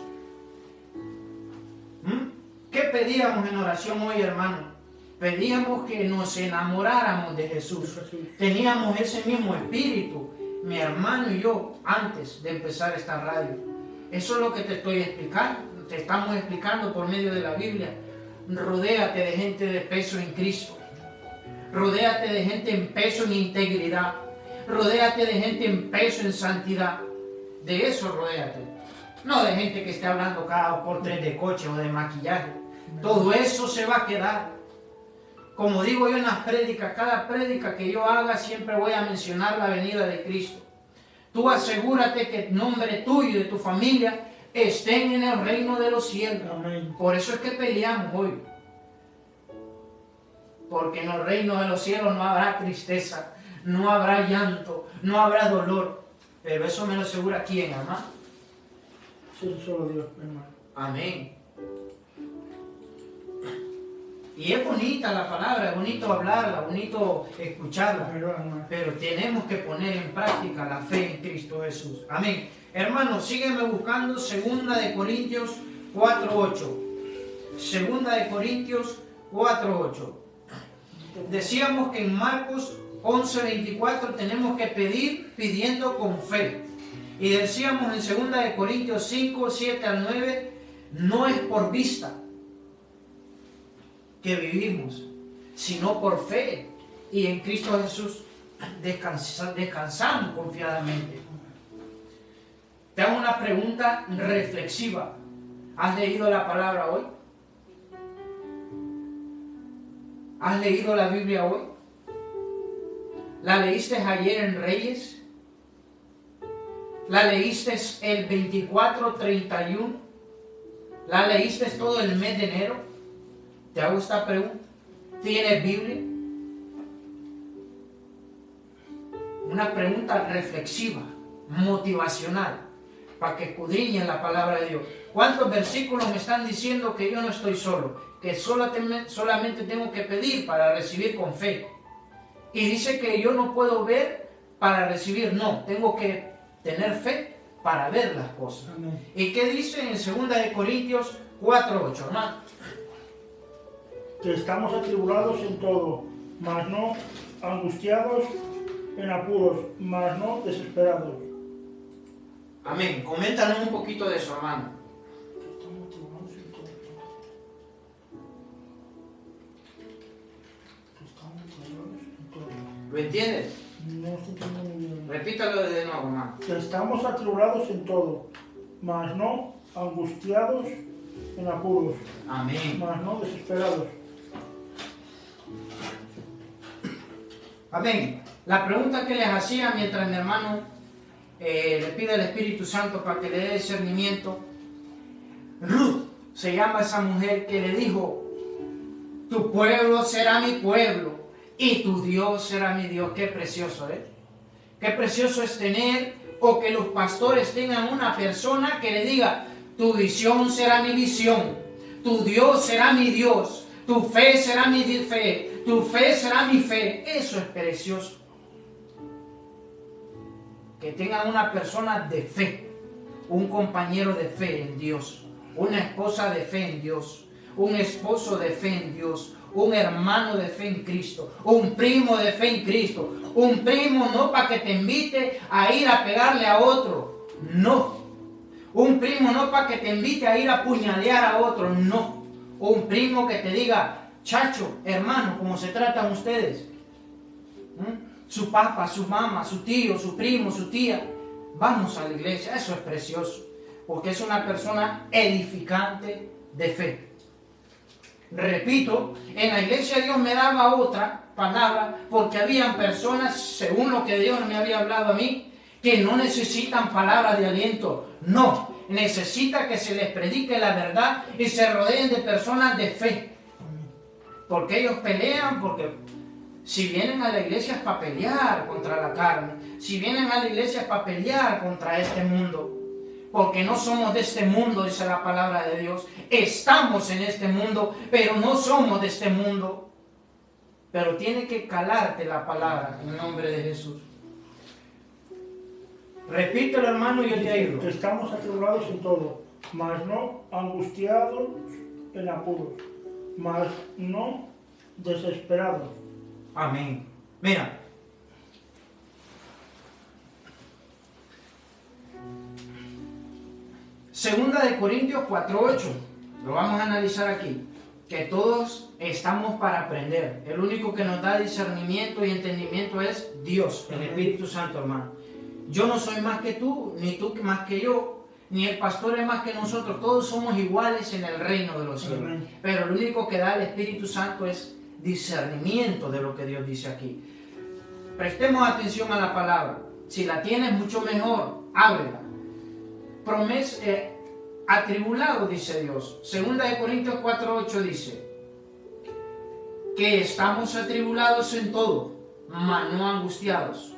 ¿Qué pedíamos en oración hoy, hermano? Pedíamos que nos enamoráramos de Jesús. Teníamos ese mismo espíritu, mi hermano y yo, antes de empezar esta radio. Eso es lo que te estoy explicando, te estamos explicando por medio de la Biblia. Rodéate de gente de peso en Cristo. Rodéate de gente en peso en integridad. Rodéate de gente en peso en santidad. De eso rodéate. No de gente que esté hablando cada 2 por 3 de coche o de maquillaje. Todo eso se va a quedar. Como digo yo en las prédicas, cada prédica que yo haga siempre voy a mencionar la venida de Cristo. Tú asegúrate que el nombre tuyo y de tu familia estén en el reino de los cielos. Amén. Por eso es que peleamos hoy. Porque en el reino de los cielos no habrá tristeza, no habrá llanto, no habrá dolor. Pero eso me lo asegura ¿quién, hermano? Sí, solo Dios, hermano. Amén. Y es bonita la palabra, es bonito hablarla, bonito escucharla. Pero tenemos que poner en práctica la fe en Cristo Jesús. Amén. Hermanos, sígueme buscando 2 Corintios 4:8. 2 Corintios 4:8. Decíamos que en Marcos 11:24 tenemos que pedir pidiendo con fe. Y decíamos en 2 Corintios 5:7-9, no es por vista que vivimos, sino por fe. Y en Cristo Jesús descansamos confiadamente. Te hago una pregunta reflexiva. ¿Has leído la palabra hoy? ¿Has leído la Biblia hoy? ¿La leíste ayer en Reyes? ¿La leíste el 24-31? ¿La leíste todo el mes de enero? Te hago esta pregunta. ¿Tienes Biblia? Una pregunta reflexiva, motivacional, para que escudriñen la palabra de Dios. ¿Cuántos versículos me están diciendo que yo no estoy solo? Que solamente tengo que pedir para recibir con fe. Y dice que yo no puedo ver para recibir. No, tengo que tener fe para ver las cosas. Amén. ¿Y qué dice en 2 Corintios 4:8, hermano? Que estamos atribulados en todo, mas no angustiados, en apuros, mas no desesperados. Amén. Coméntanos un poquito de eso, hermano. Estamos atribulados en todo. Estamos atribulados en todo. ¿Lo entiendes? No estoy entendiendo muy bien. Repítalo de nuevo, hermano. Que estamos atribulados en todo, mas no angustiados, en apuros, Amén. mas no desesperados. Amén. La pregunta que les hacía mientras mi hermano le pide al Espíritu Santo para que le dé discernimiento. Ruth se llama esa mujer que le dijo, Tu pueblo será mi pueblo y tu Dios será mi Dios. Qué precioso, ¿eh? Qué precioso es tener, o que los pastores tengan una persona que le diga: tu visión será mi visión, tu Dios será mi Dios, tu fe será mi fe, tu fe será mi fe. Eso es precioso. Que tengan una persona de fe, un compañero de fe en Dios, una esposa de fe en Dios, un esposo de fe en Dios, un hermano de fe en Cristo, un primo de fe en Cristo. Un primo no para que te invite a ir a pegarle a otro, no. Un primo no para que te invite a ir a puñalear a otro, no. Un primo que te diga: chacho, hermano, ¿cómo se tratan ustedes? Su papá, su mamá, su tío, su primo, su tía. Vamos a la iglesia. Eso es precioso, porque es una persona edificante de fe. Repito, en la iglesia Dios me daba otra palabra, porque habían personas, según lo que Dios me había hablado a mí, que no necesitan palabras de aliento. No, necesita que se les predique la verdad y se rodeen de personas de fe. Porque ellos pelean, porque si vienen a la iglesia es para pelear contra la carne. Si vienen a la iglesia es para pelear contra este mundo. Porque no somos de este mundo, dice la palabra de Dios. Estamos en este mundo, pero no somos de este mundo. Pero tiene que calarte la palabra en el nombre de Jesús. Repítelo, hermano, y yo te ayudo. Estamos atribulados en todo, mas no angustiados en apuros, mas no desesperados. Amén. Mira. Segunda de Corintios 4:8. Lo vamos a analizar aquí. Que todos estamos para aprender. El único que nos da discernimiento y entendimiento es Dios, el Espíritu Santo, hermano. Yo no soy más que tú, ni tú más que yo, ni el pastor es más que nosotros. Todos somos iguales en el reino de los cielos. Pero lo único que da el Espíritu Santo es discernimiento de lo que Dios dice aquí. Prestemos atención a la palabra. Si la tienes, mucho mejor. Ábrela. Atribulado, dice Dios. Segunda de Corintios 4:8 dice que estamos atribulados en todo, mas no angustiados,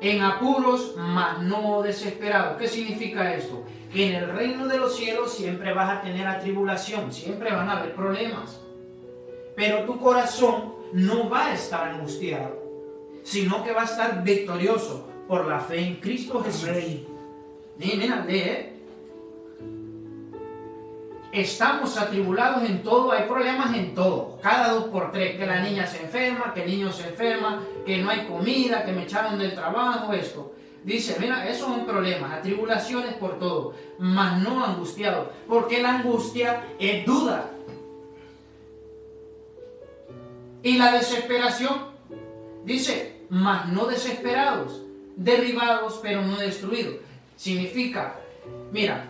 en apuros, mas no desesperados. ¿Qué significa esto? Que en el reino de los cielos siempre vas a tener atribulación, siempre van a haber problemas, pero tu corazón no va a estar angustiado, sino que va a estar victorioso por la fe en Cristo Jesús. Mira, lee. Estamos atribulados en todo, hay problemas en todo, cada 2 por 3, que la niña se enferma, que el niño se enferma, que no hay comida, que me echaron del trabajo, esto. Dice, mira, esos son problemas, atribulaciones por todo, mas no angustiados, porque la angustia es duda. Y la desesperación, dice, mas no desesperados, derribados pero no destruidos. Significa, mira,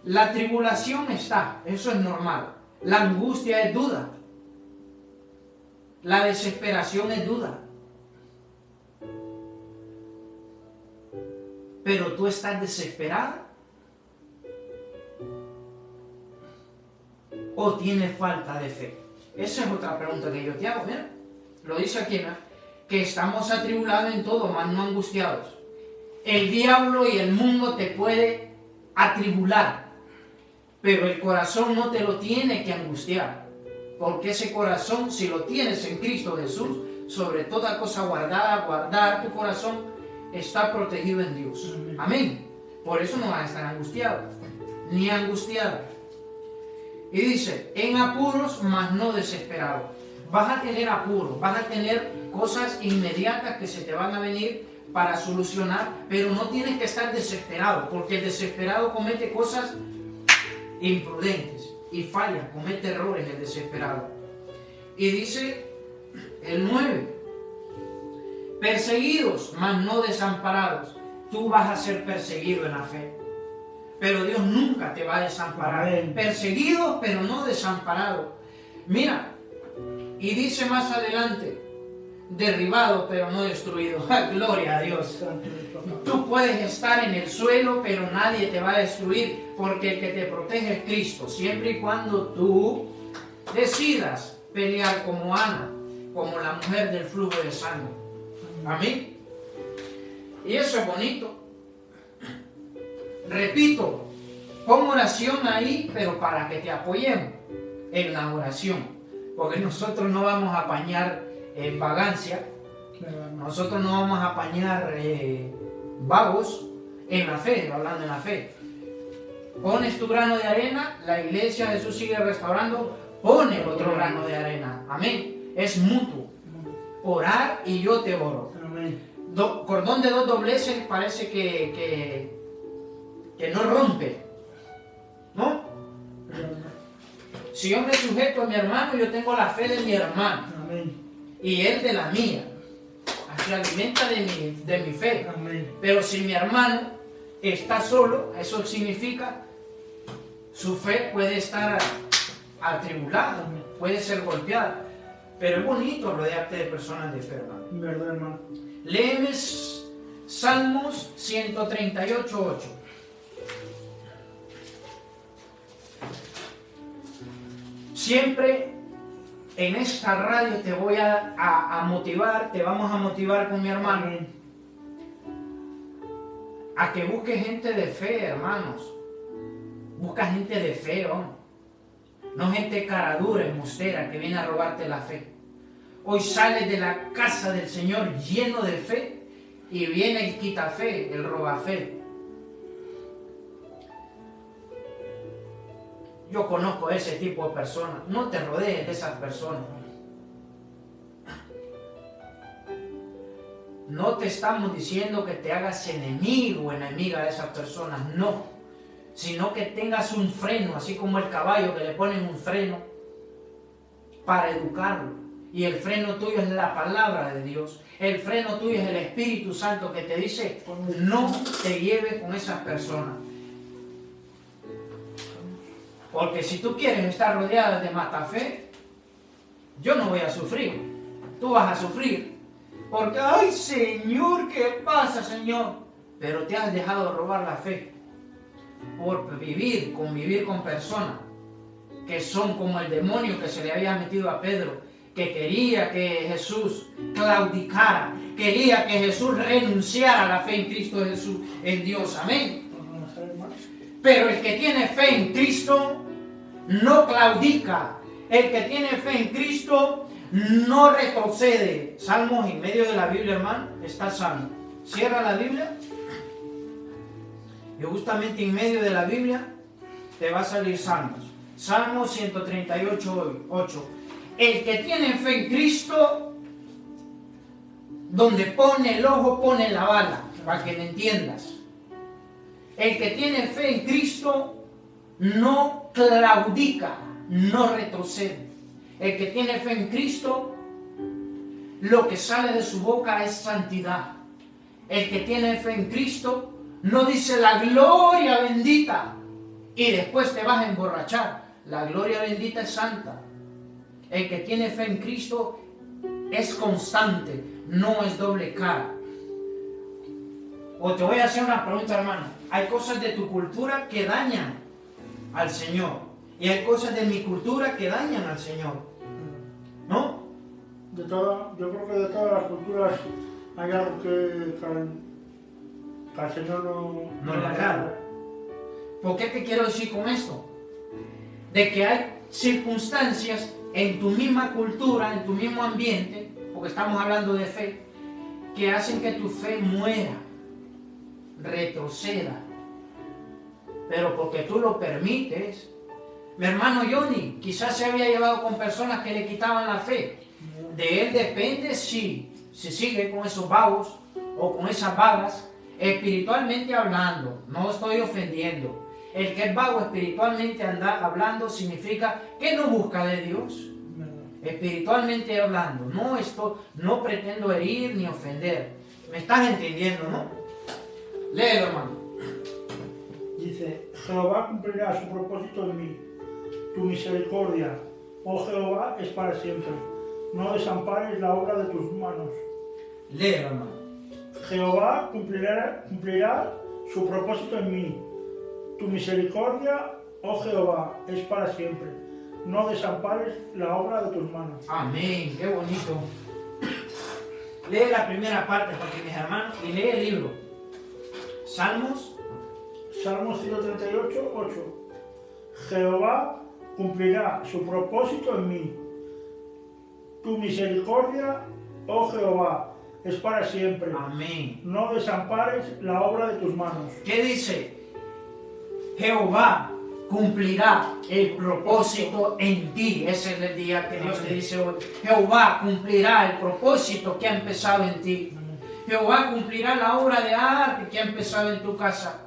la tribulación está, eso es normal. La angustia es duda. La desesperación es duda. Pero tú estás desesperada o tienes falta de fe. Esa es otra pregunta que yo te hago. Mira, lo dice aquí, ¿no? Que estamos atribulados en todo, mas no angustiados. El diablo y el mundo te puede atribular, pero el corazón no te lo tiene que angustiar, porque ese corazón, si lo tienes en Cristo Jesús, sobre toda cosa guardada, guardar tu corazón, está protegido en Dios. Amén. Por eso no vas a estar angustiado, ni angustiada. Y dice, en apuros, mas no desesperado. Vas a tener apuros, vas a tener cosas inmediatas que se te van a venir para solucionar, pero no tienes que estar desesperado, porque el desesperado comete cosas imprudentes y falla, comete errores el desesperado. Y dice el 9, perseguidos, mas no desamparados. Tú vas a ser perseguido en la fe, pero Dios nunca te va a desamparar. Amén. Perseguidos, pero no desamparados. Mira, y dice más adelante, derribado pero no destruido. Gloria a Dios. Tú puedes estar en el suelo, pero nadie te va a destruir, porque el que te protege es Cristo, siempre y cuando tú decidas pelear como Ana, como la mujer del flujo de sangre. Amén. Y eso es bonito. Repito, pon oración ahí, pero para que te apoyemos en la oración. Porque nosotros no vamos a apañar vagancia, nosotros no vamos a apañar vagos en la fe, hablando en la fe. Pones tu grano de arena, la iglesia Jesús sigue restaurando, pone otro grano de arena. Amén. Es mutuo. Orar y yo te oro. Amén. Cordón de dos dobleces parece que no rompe, ¿no? Si yo me sujeto a mi hermano, yo tengo la fe de mi hermano. Amén. Y él de la mía. Se alimenta de mi fe. Amén. Pero si mi hermano está solo, eso significa su fe puede estar atribulada, puede ser golpeada. Pero es bonito rodearte de personas de fe, hermano. Verdad, hermano. Léeme Salmos 138:8. Siempre en esta radio te voy a motivar, te vamos a motivar con mi hermano a que busques gente de fe, hermanos. Busca gente de fe, no gente cara dura, embustera, que viene a robarte la fe. Hoy sales de la casa del Señor lleno de fe y viene el quita fe, el roba fe. Yo conozco ese tipo de personas. No te rodees de esas personas. No te estamos diciendo que te hagas enemigo o enemiga de esas personas, no. Sino que tengas un freno, así como el caballo que le ponen un freno para educarlo. Y el freno tuyo es la palabra de Dios. El freno tuyo es el Espíritu Santo que te dice, no te lleves con esas personas. Porque si tú quieres estar rodeada de matafe, yo no voy a sufrir. Tú vas a sufrir. Porque, ay Señor, ¿qué pasa, Señor? Pero te has dejado robar la fe. Por convivir con personas que son como el demonio que se le había metido a Pedro, que quería que Jesús claudicara, quería que Jesús renunciara a la fe en Cristo Jesús, en Dios. Amén. Pero el que tiene fe en Cristo no claudica. El que tiene fe en Cristo no retrocede. Salmos en medio de la Biblia, hermano, está Salmo. Cierra la Biblia. Y justamente en medio de la Biblia te va a salir Salmos. Salmo 138:8. El que tiene fe en Cristo, donde pone el ojo, pone la bala, para que me entiendas. El que tiene fe en Cristo no claudica, no retrocede. El que tiene fe en Cristo, lo que sale de su boca es santidad. El que tiene fe en Cristo no dice la gloria bendita y después te vas a emborrachar. La gloria bendita es santa. El que tiene fe en Cristo es constante, no es doble cara. O te voy a hacer una pregunta, hermano. Hay cosas de tu cultura que dañan al Señor y hay cosas de mi cultura que dañan al Señor, ¿no? Yo creo que de todas las culturas hay algo que al Señor no le agrada. ¿Por qué te quiero decir con esto? De que hay circunstancias en tu misma cultura, en tu mismo ambiente, porque estamos hablando de fe, que hacen que tu fe muera, retroceda. Pero porque tú lo permites. Mi hermano Johnny quizás se había llevado con personas que le quitaban la fe. De él depende si sigue con esos vagos o con esas vagas, espiritualmente hablando. No estoy ofendiendo. El que es vago espiritualmente hablando significa que no busca de Dios. Espiritualmente hablando. No pretendo herir ni ofender. ¿Me estás entendiendo, no? Léelo, hermano. Dice, Jehová cumplirá su propósito en mí. Tu misericordia, oh Jehová, es para siempre. No desampares la obra de tus manos. Léelo, hermano. Jehová cumplirá su propósito en mí. Tu misericordia, oh Jehová, es para siempre. no desampares la obra de tus manos. Amén, qué bonito. Lee la primera parte, porque mis hermanos, y lee el libro. Salmos. Salmos 138, 8. Jehová cumplirá su propósito en mí. Tu misericordia, oh Jehová, es para siempre. Amén. No desampares la obra de tus manos. ¿Qué dice? Jehová cumplirá el propósito en ti. Ese es el día que Dios te dice hoy. Jehová cumplirá el propósito que ha empezado en ti. Jehová cumplirá la obra de arte que ha empezado en tu casa.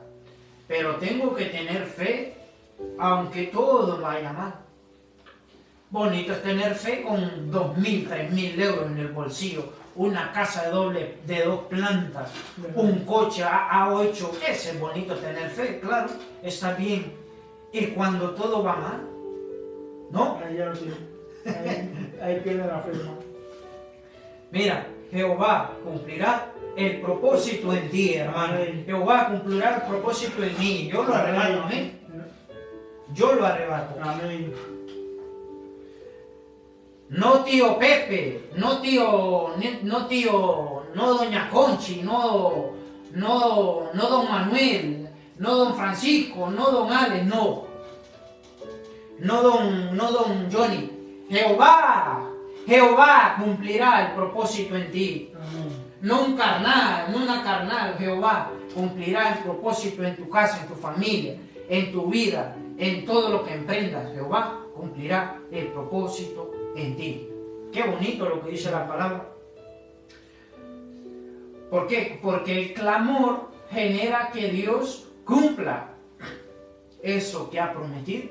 Pero tengo que tener fe, aunque todo vaya mal. Bonito es tener fe con 2.000, 3.000 euros en el bolsillo, una casa de 2 plantas, un coche A8. Ese es bonito tener fe, claro, está bien. Y cuando todo va mal, ¿no? Ahí ya lo tiene. Ahí pierde la fe, hermano. Mira, Jehová cumplirá el propósito en ti, hermano. Amén. Jehová cumplirá el propósito en mí. Yo lo arrebato, amén. Yo lo arrebato. Amén. No tío Pepe, no doña Conchi, no don Manuel, no don Francisco, no don Ale, no don Johnny. Jehová cumplirá el propósito en ti. Amén. No una carnal, Jehová cumplirá el propósito en tu casa, en tu familia, en tu vida, en todo lo que emprendas. Jehová cumplirá el propósito en ti. Qué bonito lo que dice la palabra. ¿Por qué? Porque el clamor genera que Dios cumpla eso que ha prometido.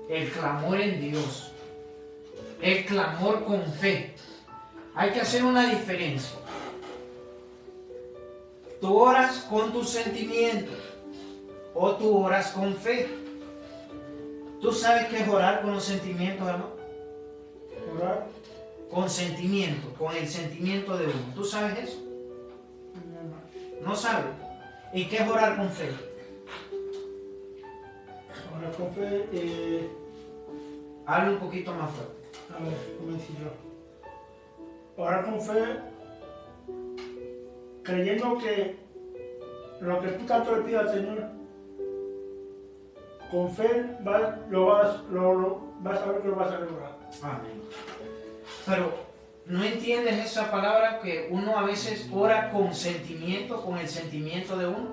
El clamor en Dios. El clamor con fe. Hay que hacer una diferencia. Tú oras con tus sentimientos o tú oras con fe. ¿Tú sabes qué es orar con los sentimientos, hermano? Orar. Con sentimiento, con el sentimiento de uno. ¿Tú sabes eso? No sabes. ¿Y qué es orar con fe? Orar con fe. Habla un poquito más fuerte. A ver, ¿cómo decirlo? Orar con fe, creyendo que lo que tú tanto le pidas al Señor, con fe vas a ver que lo vas a lograr. Amén. Pero no entiendes esa palabra que uno a veces ora con sentimiento, con el sentimiento de uno.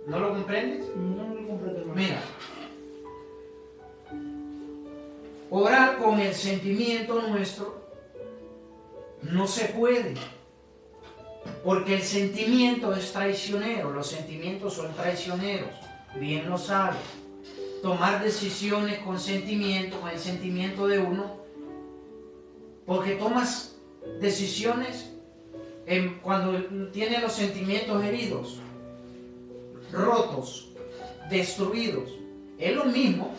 ¿No lo comprendes? No lo comprendo más. Mira, orar con el sentimiento nuestro no se puede, porque el sentimiento es traicionero. Los sentimientos son traicioneros, bien lo sabes. Tomar decisiones con sentimiento, con el sentimiento de uno, porque tomas decisiones cuando tienes los sentimientos heridos, rotos, destruidos. Es lo mismo.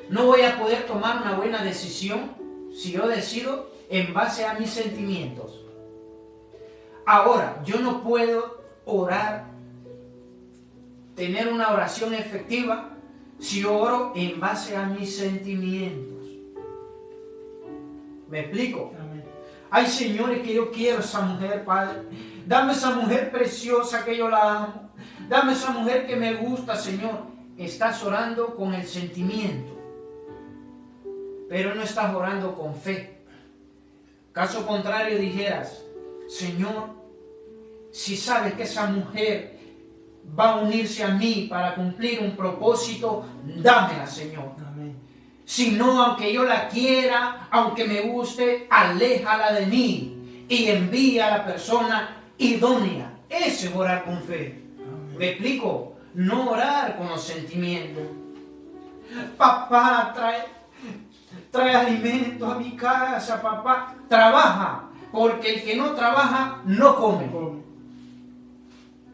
No voy a poder tomar una buena decisión si yo decido en base a mis sentimientos. Ahora, yo no puedo orar, tener una oración efectiva si yo oro en base a mis sentimientos. ¿Me explico? Amén. Ay, señores, que yo quiero esa mujer, Padre. Dame esa mujer preciosa que yo la amo. Dame esa mujer que me gusta, Señor. Estás orando con el sentimiento, pero no estás orando con fe. Caso contrario dijeras, Señor, si sabes que esa mujer va a unirse a mí para cumplir un propósito, dámela, Señor. Amén. Si no, aunque yo la quiera, aunque me guste, aléjala de mí y envía a la persona idónea. Eso es orar con fe. Amén. ¿Me explico? No orar con los sentimientos. Papá, trae alimentos a mi casa, papá. Trabaja, porque el que no trabaja no come.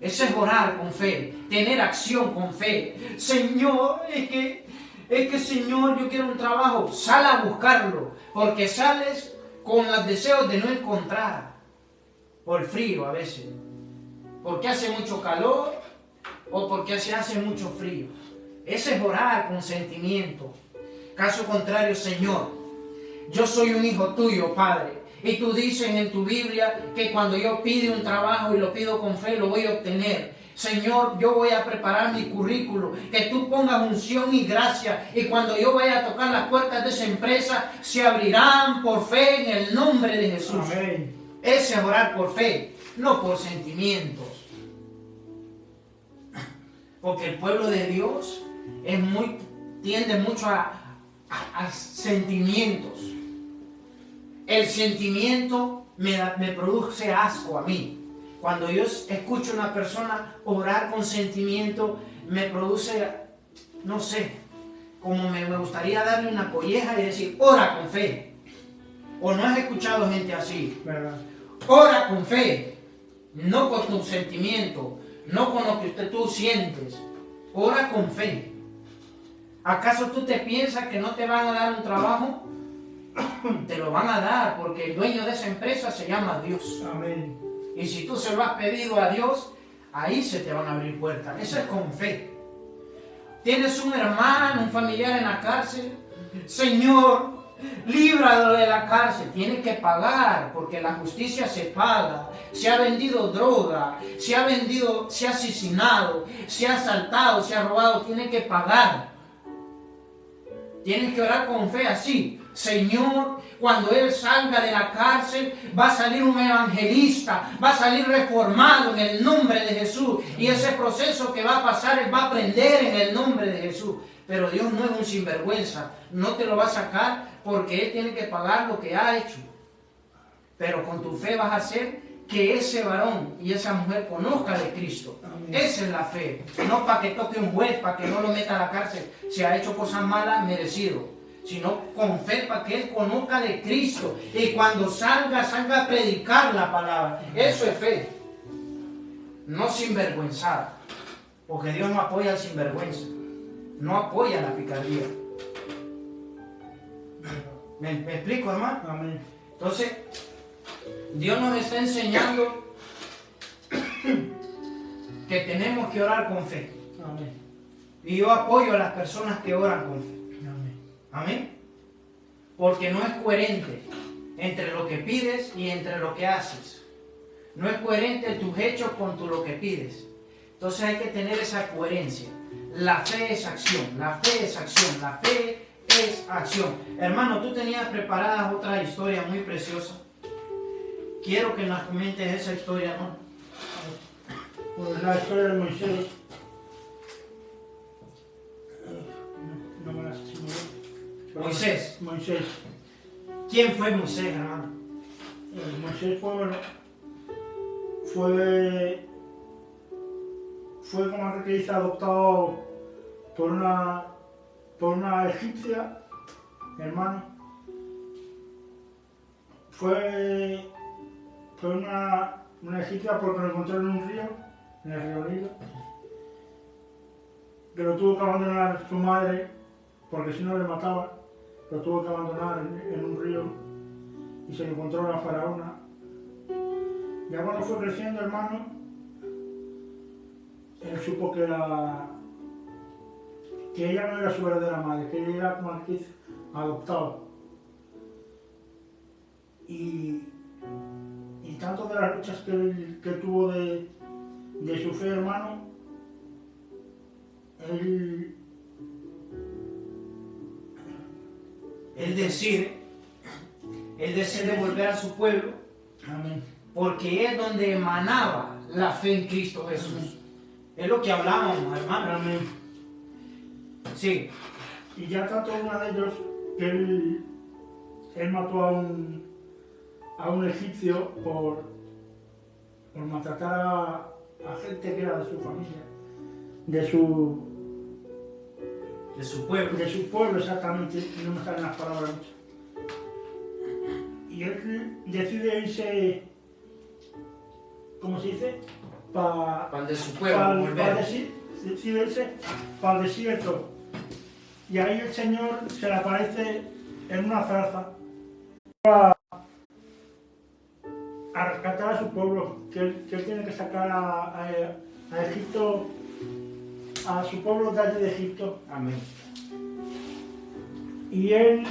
Eso es orar con fe, tener acción con fe. Señor, es que Señor, yo quiero un trabajo. Sal a buscarlo, porque sales con los deseos de no encontrar. Por frío a veces, porque hace mucho calor o porque hace mucho frío. Ese es orar con sentimiento. Caso contrario, Señor, yo soy un hijo tuyo, Padre. Y tú dices en tu Biblia que cuando yo pido un trabajo y lo pido con fe, lo voy a obtener. Señor, yo voy a preparar mi currículo, que tú pongas unción y gracia, y cuando yo vaya a tocar las puertas de esa empresa, se abrirán por fe en el nombre de Jesús. Amén. Ese es orar por fe, no por sentimientos. Porque el pueblo de Dios tiende mucho a sentimientos. El sentimiento me produce asco a mí. Cuando yo escucho a una persona orar con sentimiento, me produce, no sé, como me gustaría darle una colleja y decir, ora con fe. ¿O no has escuchado gente así? ¿Verdad? Ora con fe, no con tu sentimiento, no con lo que tú sientes. Ora con fe. ¿Acaso tú te piensas que no te van a dar un trabajo? Te lo van a dar porque el dueño de esa empresa se llama Dios. Amén. Y si tú se lo has pedido a Dios, ahí se te van a abrir puertas. Eso es con fe. Tienes un hermano, un familiar en la cárcel. Señor, líbralo de la cárcel. Tiene que pagar porque la justicia se paga. Se ha vendido droga, se ha asesinado, se ha asaltado, se ha robado. Tiene que pagar. Tienes que orar con fe así. Señor, cuando él salga de la cárcel, va a salir un evangelista, va a salir reformado en el nombre de Jesús. Y ese proceso que va a pasar, él va a aprender en el nombre de Jesús. Pero Dios no es un sinvergüenza, no te lo va a sacar porque él tiene que pagar lo que ha hecho. Pero con tu fe vas a hacer que ese varón y esa mujer conozca de Cristo. Amén. Esa es la fe. No para que toque un juez, para que no lo meta a la cárcel, si ha hecho cosas malas, merecido. Sino con fe para que él conozca de Cristo. Y cuando salga a predicar la palabra. Eso es fe. No sinvergüenzar. Porque Dios no apoya al sinvergüenza. No apoya la picardía. ¿Me explico, hermano? Amén. Entonces, Dios nos está enseñando que tenemos que orar con fe. Amén. Y yo apoyo a las personas que oran con fe. Amén. Amén. Porque no es coherente entre lo que pides y entre lo que haces. No es coherente tus hechos con lo que pides. Entonces hay que tener esa coherencia. La fe es acción, la fe es acción, la fe es acción. Hermano, tú tenías preparadas otra historia muy preciosa. Quiero que nos comentes esa historia, ¿no? Pues la historia de Moisés. No me la sé si me- Moisés. Moisés. ¿Quién fue Moisés, hermano? Moisés fue como que dice adoptado por una egipcia, hermano. Fue una egipcia porque lo encontró en un río, en el río Nilo, que lo tuvo que abandonar su madre porque si no le mataba. Lo tuvo que abandonar en un río y se lo encontró la faraona. Ya cuando fue creciendo, hermano, él supo que ella no era su verdadera madre, que ella era como aquí adoptado. Y tanto de las luchas que tuvo de su fe, hermano, Él decide volver a su pueblo. Amén. Porque es donde emanaba la fe en Cristo Jesús. Es lo que hablábamos, hermano. Amén. Sí. Y ya tanto uno de ellos que él mató a un egipcio por maltratar a gente que era de su familia, de su pueblo exactamente, no me salen las palabras muchas. Y él decide irse, ¿cómo se dice? Para de su pueblo, volver. Decide irse para el desierto. Y ahí el Señor se le aparece en una zarza a rescatar a su pueblo, que él tiene que sacar a Egipto a su pueblo de allí de Egipto. Amén. Y él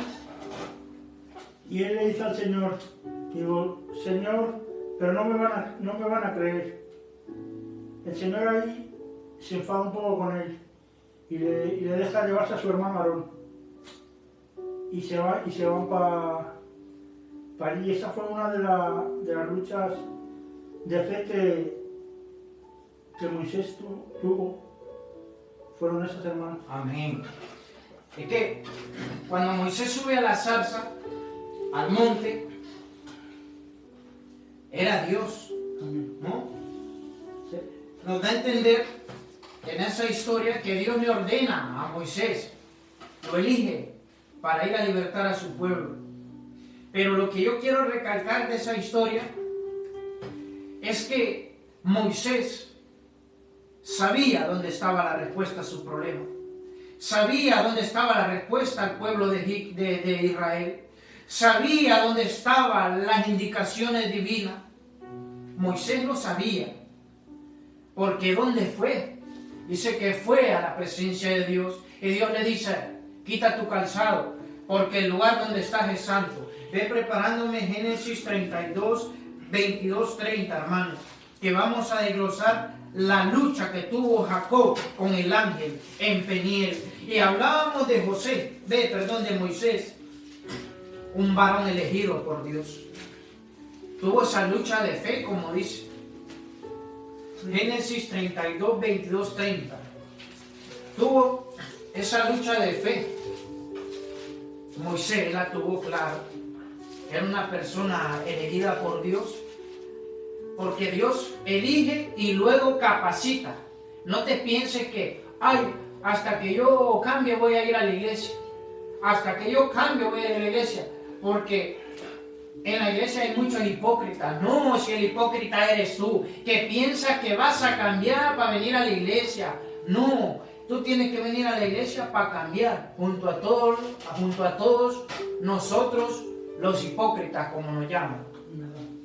le dice al Señor, digo, Señor, pero no me van a creer. El Señor ahí se enfada un poco con él y le deja llevarse a su hermano Aarón. Y se van para allí. Esa fue una de las luchas de fe que Moisés tuvo. Fueron esas, hermanos. Amén. Es que cuando Moisés sube a la zarza, al monte, era Dios, ¿no? Sí. Nos da a entender en esa historia que Dios le ordena a Moisés, lo elige para ir a libertar a su pueblo. Pero lo que yo quiero recalcar de esa historia es que Moisés sabía dónde estaba la respuesta a su problema. Sabía dónde estaba la respuesta al pueblo de Israel. Sabía dónde estaban las indicaciones divinas. Moisés lo sabía. Porque ¿dónde fue? Dice que fue a la presencia de Dios. Y Dios le dice, quita tu calzado, porque el lugar donde estás es santo. Ve preparándome Génesis 32, 22, 30, hermanos. Que vamos a desglosar la lucha que tuvo Jacob con el ángel en Peniel. Y hablábamos de de Moisés, un varón elegido por Dios. Tuvo esa lucha de fe, como dice Génesis 32, 22, 30. Tuvo esa lucha de fe. Moisés la tuvo clara. Era una persona elegida por Dios. Porque Dios elige y luego capacita. No te pienses que, hasta que yo cambie voy a ir a la iglesia. Hasta que yo cambie voy a ir a la iglesia. Porque en la iglesia hay muchos hipócritas. No, si el hipócrita eres tú, que piensas que vas a cambiar para venir a la iglesia. No, tú tienes que venir a la iglesia para cambiar. Junto a todos nosotros, los hipócritas, como nos llaman.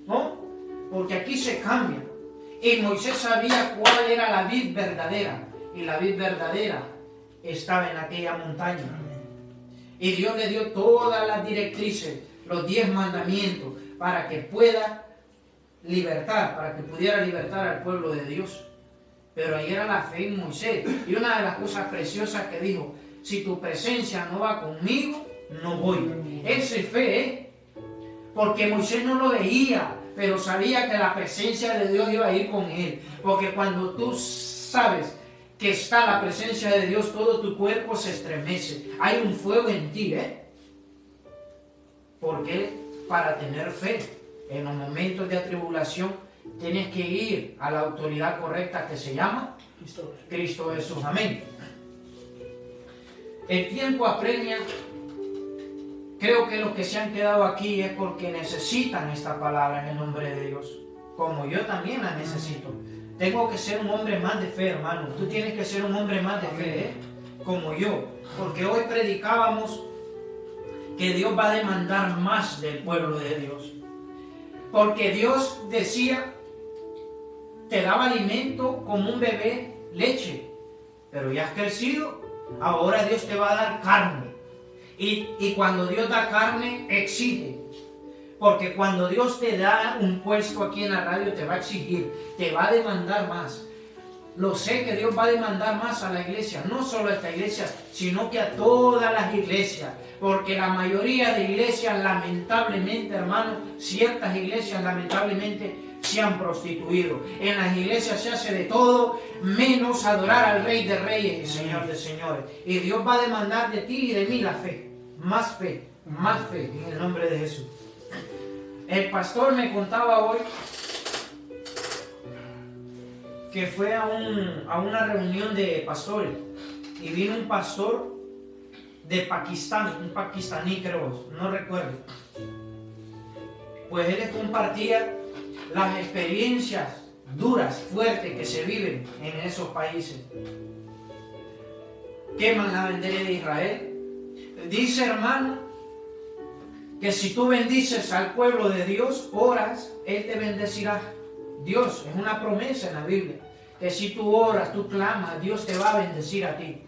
¿No? Porque aquí se cambia. Y Moisés sabía cuál era la vid verdadera. Y la vid verdadera estaba en aquella montaña. Y Dios le dio todas las directrices, los 10 mandamientos, para que pudiera libertar al pueblo de Dios. Pero ahí era la fe en Moisés. Y una de las cosas preciosas que dijo, si tu presencia no va conmigo, no voy. Esa es fe, Porque Moisés no lo veía, pero sabía que la presencia de Dios iba a ir con él. Porque cuando tú sabes que está la presencia de Dios, todo tu cuerpo se estremece. Hay un fuego en ti, Porque para tener fe en los momentos de atribulación tienes que ir a la autoridad correcta que se llama Cristo Jesús. Amén. El tiempo apremia. Creo que los que se han quedado aquí es porque necesitan esta palabra en el nombre de Dios. Como yo también la necesito. Tengo que ser un hombre más de fe, hermano. Tú tienes que ser un hombre más de fe, como yo. Porque hoy predicábamos que Dios va a demandar más del pueblo de Dios. Porque Dios decía, te daba alimento como un bebé, leche. Pero ya has crecido, ahora Dios te va a dar carne. Y cuando Dios da carne, exige. Porque cuando Dios te da un puesto aquí en la radio, te va a exigir, te va a demandar más. Lo sé que Dios va a demandar más a la iglesia, no solo a esta iglesia, sino que a todas las iglesias. Porque la mayoría de iglesias, lamentablemente, hermanos, ciertas iglesias, lamentablemente, se han prostituido. En las iglesias se hace de todo, menos adorar al Rey de Reyes y Señor de Señores. Y Dios va a demandar de ti y de mí la fe, más fe, en el nombre de Jesús. El pastor me contaba hoy que fue a una reunión de pastores y vino un pastor de Pakistán, un pakistaní creo, no recuerdo. Pues él les compartía las experiencias duras, fuertes que se viven en esos países. Queman la bandera de Israel. Dice, hermano, que si tú bendices al pueblo de Dios, oras, Él te bendecirá. Dios, es una promesa en la Biblia. que si tú oras, tú clamas, Dios te va a bendecir a ti.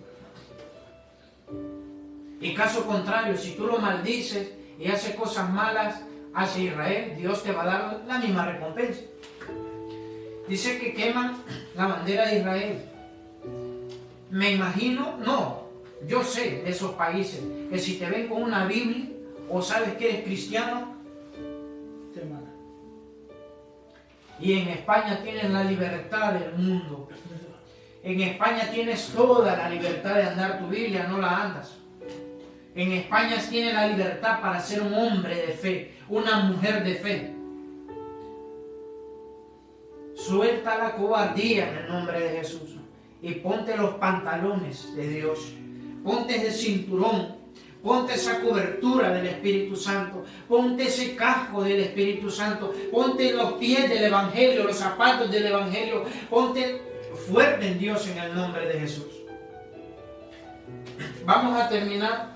Y caso contrario, si tú lo maldices y haces cosas malas hacia Israel, Dios te va a dar la misma recompensa. Dice que queman la bandera de Israel. Me imagino, no, yo sé de esos países que si te ven con una Biblia o sabes que eres cristiano, te mata. y en España tienes la libertad del mundo. En España tienes toda la libertad de andar tu Biblia, no la andas. En España tienes la libertad para ser un hombre de fe, una mujer de fe. Suelta la cobardía en el nombre de Jesús y ponte los pantalones de Dios. Ponte ese cinturón, ponte esa cobertura del Espíritu Santo, ponte ese casco del Espíritu Santo, ponte los pies del Evangelio, los zapatos del Evangelio, ponte fuerte en Dios en el nombre de Jesús. Vamos a terminar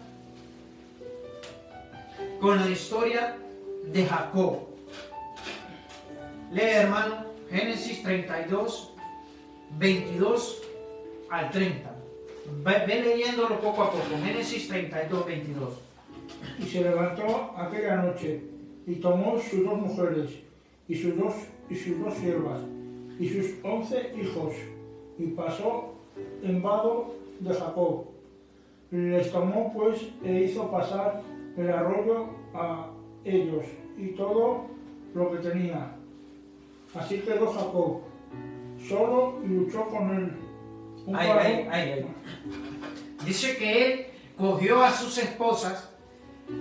con la historia de Jacob. Lee, hermano, Génesis 32, 22 al 30. Ve leyéndolo poco a poco. Génesis 32, 22. Y se levantó aquella noche, y tomó sus 2 mujeres, y sus dos siervas, y sus 11 hijos, y pasó en vado de Jacob. Les tomó pues, e hizo pasar el arroyo a ellos, y todo lo que tenía. Así quedó Jacob solo y luchó con él. Ahí. Dice que él cogió a sus esposas,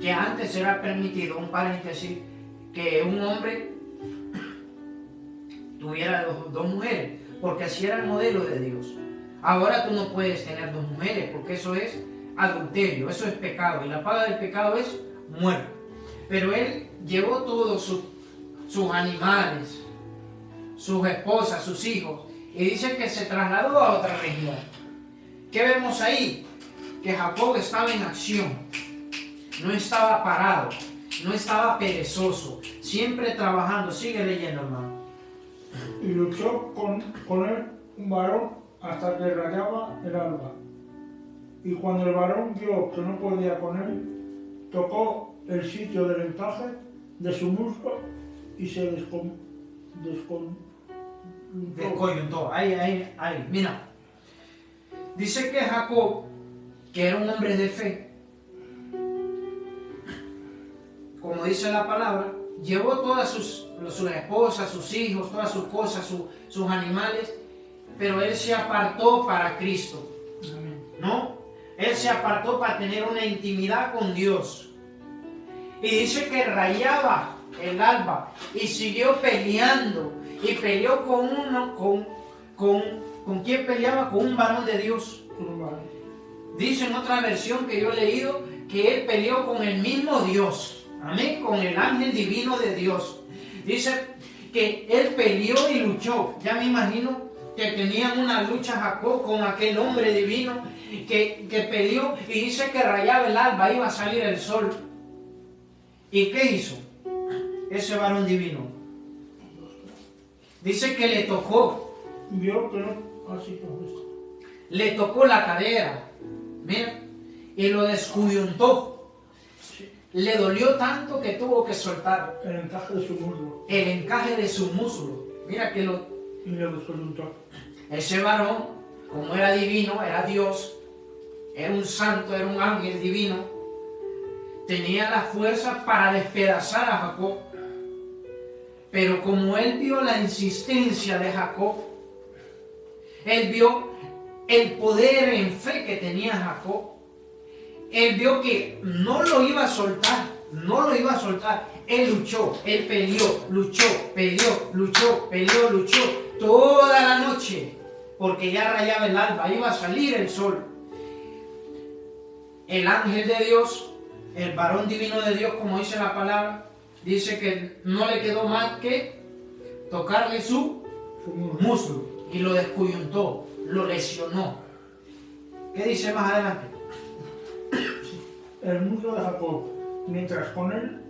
que antes era permitido, un paréntesis, que un hombre tuviera dos mujeres, porque así era el modelo de Dios. Ahora tú no puedes tener 2 mujeres, porque eso es adulterio, eso es pecado, y la paga del pecado es muerte. Pero él llevó todos sus animales, sus esposas, sus hijos, y dice que se trasladó a otra región. ¿Qué vemos ahí? Que Jacob estaba en acción, no estaba parado, no estaba perezoso, siempre trabajando. Sigue leyendo, hermano. Y luchó con él un varón hasta que rayaba el alba. Y cuando el varón vio que no podía con él, tocó el sitio del encaje de su muslo y se descoyuntó. Ahí. Mira. Dice que Jacob, que era un hombre de fe, como dice la palabra, llevó todas sus esposas, sus hijos, todas sus cosas, sus animales, pero él se apartó para Cristo. ¿No? Él se apartó para tener una intimidad con Dios. Y dice que rayaba el alba y siguió peleando. Y peleó ¿con quién peleaba? Con un varón de Dios. Dice en otra versión que yo he leído que él peleó con el mismo Dios. Amén, con el ángel divino de Dios. Dice que él peleó y luchó. Ya me imagino que tenían una lucha Jacob con aquel hombre divino que peleó, y dice que rayaba el alba, iba a salir el sol. ¿Y qué hizo ese varón divino? Dice que le tocó. Vio que no, así como esto. Le tocó la cadera, mira, y lo descoyuntó. Le dolió tanto que tuvo que soltar El encaje de su muslo. el encaje de su muslo. Mira que Y le descoyuntó. ese varón, como era divino, era Dios, era un santo, era un ángel divino, tenía la fuerza para despedazar a Jacob. Pero como él vio la insistencia de Jacob, él vio el poder en fe que tenía Jacob, él vio que no lo iba a soltar, Él luchó, él peleó, luchó toda la noche, porque ya rayaba el alba, iba a salir el sol. El ángel de Dios, el varón divino de Dios, como dice la palabra, dice que no le quedó más que tocarle su muslo y lo descoyuntó, lo lesionó. ¿Qué dice más adelante? El muslo de Jacob, mientras con él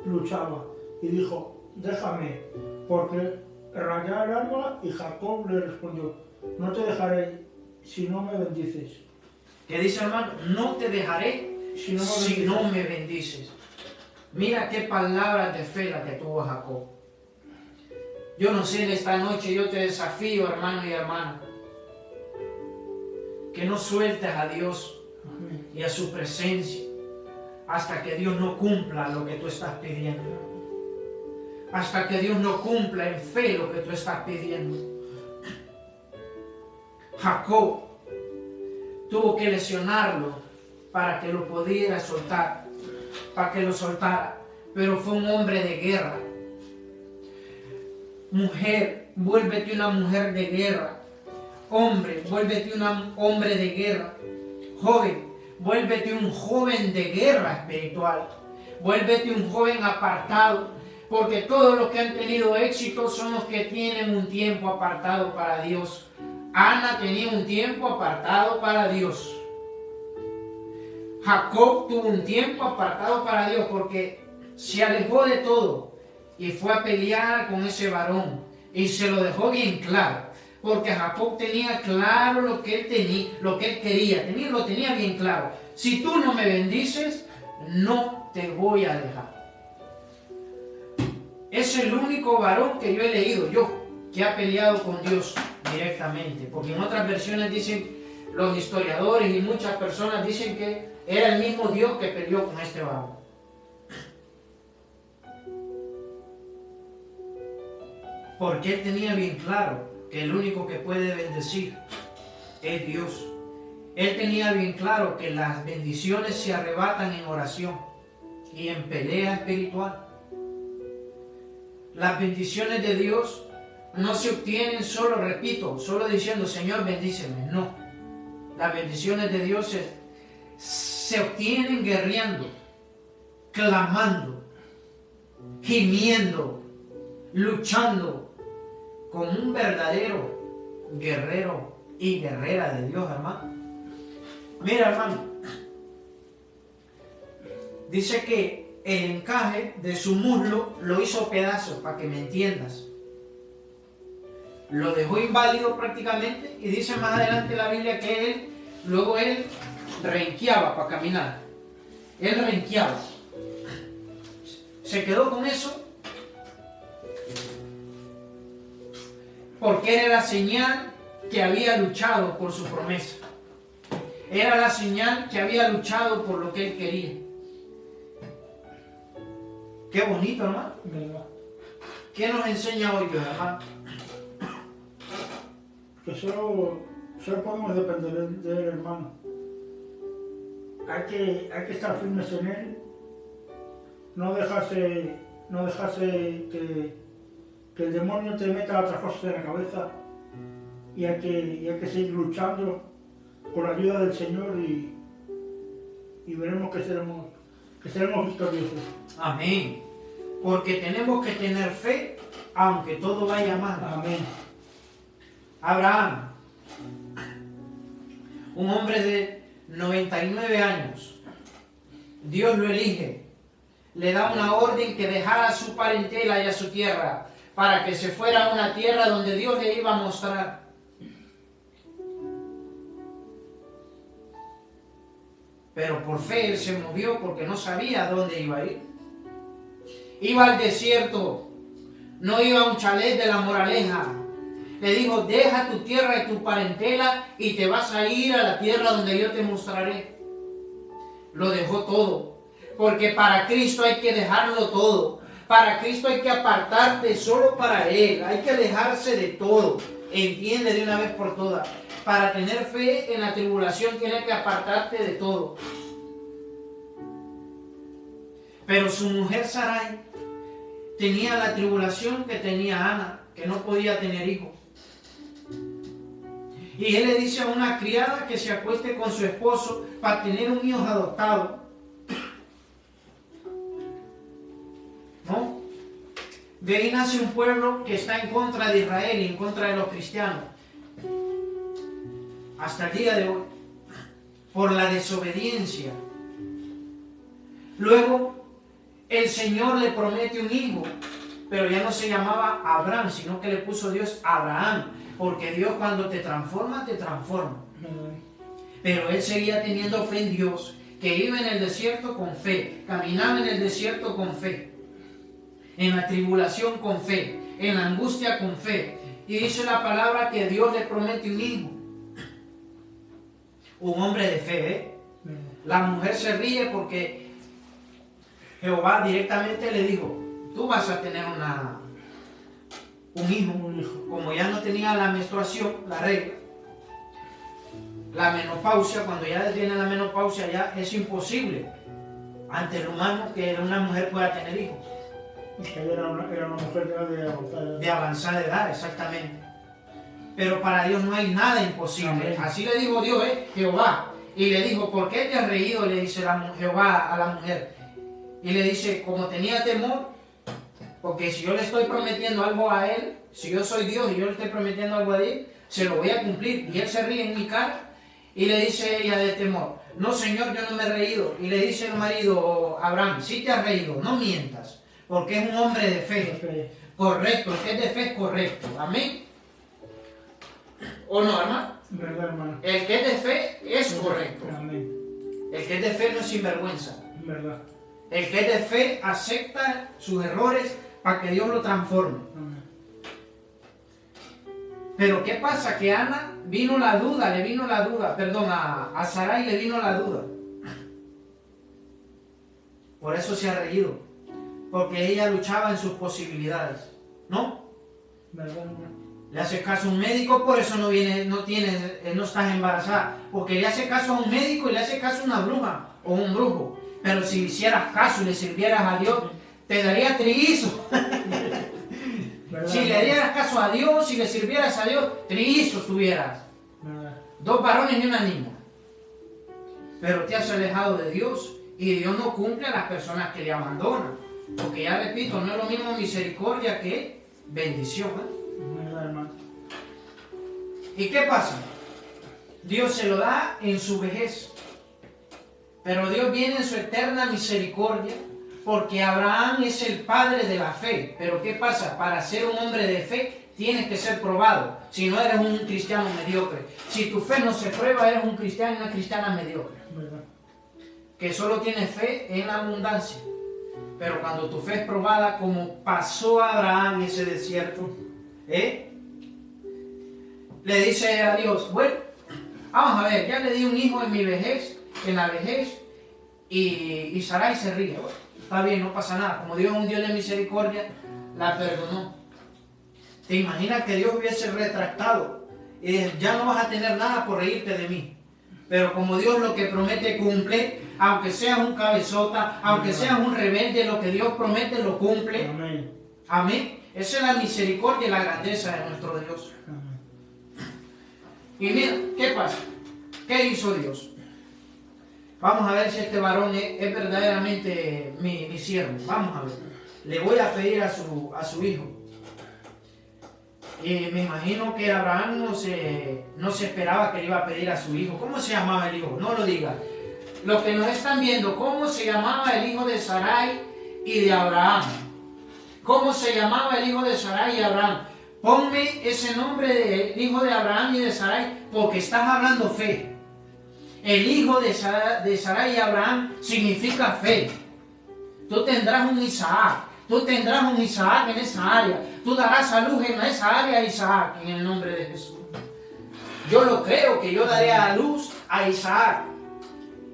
luchaba, y dijo: déjame, porque rayar el alba y Jacob le respondió, no te dejaré si no me bendices. ¿Qué dice, hermano? No te dejaré Si no me si bendices. no me bendices. Mira qué palabras de fe la que tuvo Jacob. Yo no sé, en esta noche yo te desafío, hermano y hermana, que no sueltes a Dios Amén. y a su presencia hasta que Dios no cumpla lo que tú estás pidiendo. Hasta que Dios no cumpla en fe lo que tú estás pidiendo. Jacob tuvo que lesionarlo para que lo pudiera soltar, para que lo soltara, pero fue un hombre de guerra. Mujer, vuélvete una mujer de guerra. Hombre, vuélvete un hombre de guerra. Joven, vuélvete un joven de guerra espiritual. Vuélvete un joven apartado, porque todos los que han tenido éxito son los que tienen un tiempo apartado para Dios. Ana tenía un tiempo apartado para Dios. Jacob tuvo un tiempo apartado para Dios porque se alejó de todo y fue a pelear con ese varón y se lo dejó bien claro, porque Jacob tenía claro lo que él tenía, lo que él quería, lo tenía bien claro. Si tú no me bendices, no te voy a dejar. Es el único varón que yo he leído, que ha peleado con Dios directamente, porque en otras versiones dicen, los historiadores y muchas personas dicen que era el mismo Dios que peleó con este varón. Porque él tenía bien claro que el único que puede bendecir es Dios. Él tenía bien claro que las bendiciones se arrebatan en oración y en pelea espiritual. Las bendiciones de Dios no se obtienen solo, repito, solo diciendo, Señor, bendíceme. No. Las bendiciones de Dios se obtienen guerreando, clamando, gimiendo, luchando como un verdadero guerrero y guerrera de Dios, hermano. Mira, hermano, dice que el encaje de su muslo lo hizo pedazos, para que me entiendas. Lo dejó inválido prácticamente, y dice más adelante la Biblia que luego él renqueaba para caminar. Él renqueaba. Se quedó con eso porque era la señal que había luchado por su promesa. Era la señal que había luchado por lo que él quería. Qué bonito, hermano. ¿Qué nos enseña hoy, Dios, hermano? Que solo podemos depender de él, hermano. Hay que estar firmes en él. No dejarse que el demonio te meta otras cosas en la cabeza. Y hay que seguir luchando con la ayuda del Señor y veremos que seremos victoriosos. Amén. Porque tenemos que tener fe aunque todo vaya mal. Amén. Abraham, un hombre de 99 años, Dios lo elige, le da una orden que dejara a su parentela y a su tierra para que se fuera a una tierra donde Dios le iba a mostrar. Pero por fe él se movió porque no sabía dónde iba a ir. Iba al desierto, no iba a un chalet de la Moraleja. Le dijo, deja tu tierra y tu parentela y te vas a ir a la tierra donde yo te mostraré. Lo dejó todo, porque para Cristo hay que dejarlo todo. Para Cristo hay que apartarte solo para Él, hay que alejarse de todo. Entiende de una vez por todas. Para tener fe en la tribulación tienes que apartarte de todo. Pero su mujer Sarai tenía la tribulación que tenía Ana, que no podía tener hijos. Y él le dice a una criada que se acueste con su esposo para tener un hijo adoptado. ¿No? De ahí nace un pueblo que está en contra de Israel y en contra de los cristianos. Hasta el día de hoy. Por la desobediencia. Luego, el Señor le promete un hijo, pero ya no se llamaba Abraham, sino que le puso Dios Abraham, porque Dios cuando te transforma, te transforma. Pero él seguía teniendo fe en Dios, que iba en el desierto con fe, caminaba en el desierto con fe, en la tribulación con fe, en la angustia con fe. Y dice la palabra que Dios le promete un hijo. Un hombre de fe, ¿eh? La mujer se ríe porque Jehová directamente le dijo, tú vas a tener un hijo. Como ya no tenía la menstruación, la regla, la menopausia, cuando ya tiene la menopausia ya es imposible ante el humano que una mujer pueda tener hijos. Era una mujer De avanzada edad, exactamente. Pero para Dios no hay nada imposible. Amén. Así le dijo Dios, Jehová. Y le dijo, ¿por qué te has reído? Le dice Jehová a la mujer. Y le dice, como tenía temor, porque si yo le estoy prometiendo algo a él, si yo soy Dios y yo le estoy prometiendo algo a él, se lo voy a cumplir. Y él se ríe en mi cara y le dice ella de temor, no Señor, yo no me he reído. Y le dice el marido, Abraham, sí te has reído, no mientas, porque es un hombre de fe. Correcto, el que es de fe es correcto. Amén. ¿O no, hermano? ¿Verdad, hermano? El que es de fe es correcto. Amén. El que es de fe no es sinvergüenza. ¿Verdad? El que es de fe acepta sus errores para que Dios lo transforme. Amén. Pero ¿qué pasa? Que a Ana a Sarai le vino la duda. Por eso se ha reído. Porque ella luchaba en sus posibilidades. ¿No? ¿Verdad, hermano? Le hace caso a un médico, por eso no estás embarazada. Porque le hace caso a un médico y le hace caso a una bruja o un brujo. Pero si hicieras caso y le sirvieras a Dios, te daría trillizos. Si le dieras caso a Dios, si le sirvieras a Dios, trillizos tuvieras. 2 varones y una niña. Pero te has alejado de Dios y Dios no cumple a las personas que le abandonan. Porque ya repito, no es lo mismo misericordia que bendición. ¿Verdad, hermano? ¿Y qué pasa? Dios se lo da en su vejez. Pero Dios viene en su eterna misericordia, porque Abraham es el padre de la fe. Pero ¿qué pasa? Para ser un hombre de fe tienes que ser probado. Si no, eres un cristiano mediocre. Si tu fe no se prueba, eres un cristiano y una cristiana mediocre. ¿Verdad? Que solo tiene fe en la abundancia. Pero cuando tu fe es probada, como pasó a Abraham en ese desierto, le dice a Dios, bueno, vamos a ver, ya le di un hijo en la vejez, y Sarai se ríe. Bueno, está bien, no pasa nada. Como Dios es un Dios de misericordia, la perdonó. ¿Te imaginas que Dios hubiese retractado? Ya no vas a tener nada por reírte de mí. Pero como Dios lo que promete cumple, aunque seas un cabezota, aunque seas un rebelde, lo que Dios promete lo cumple. Amén. Amén. Esa es la misericordia y la grandeza de nuestro Dios. Amén. Y mira, ¿qué pasa? ¿Qué hizo Dios? Vamos a ver si este varón es verdaderamente mi siervo. Vamos a ver. Le voy a pedir a su hijo. Y me imagino que Abraham no se esperaba que le iba a pedir a su hijo. ¿Cómo se llamaba el hijo? No lo diga. Los que nos están viendo, ¿cómo se llamaba el hijo de Sarai y de Abraham? ¿Cómo se llamaba el hijo de Sarai y Abraham? Ponme ese nombre del hijo de Abraham y de Sarai, porque estás hablando fe. El hijo de Sarai y Abraham significa fe. Tú tendrás un Isaac. Tú tendrás un Isaac en esa área. Tú darás a luz en esa área a Isaac, en el nombre de Jesús. Yo lo creo, que yo daré a luz a Isaac.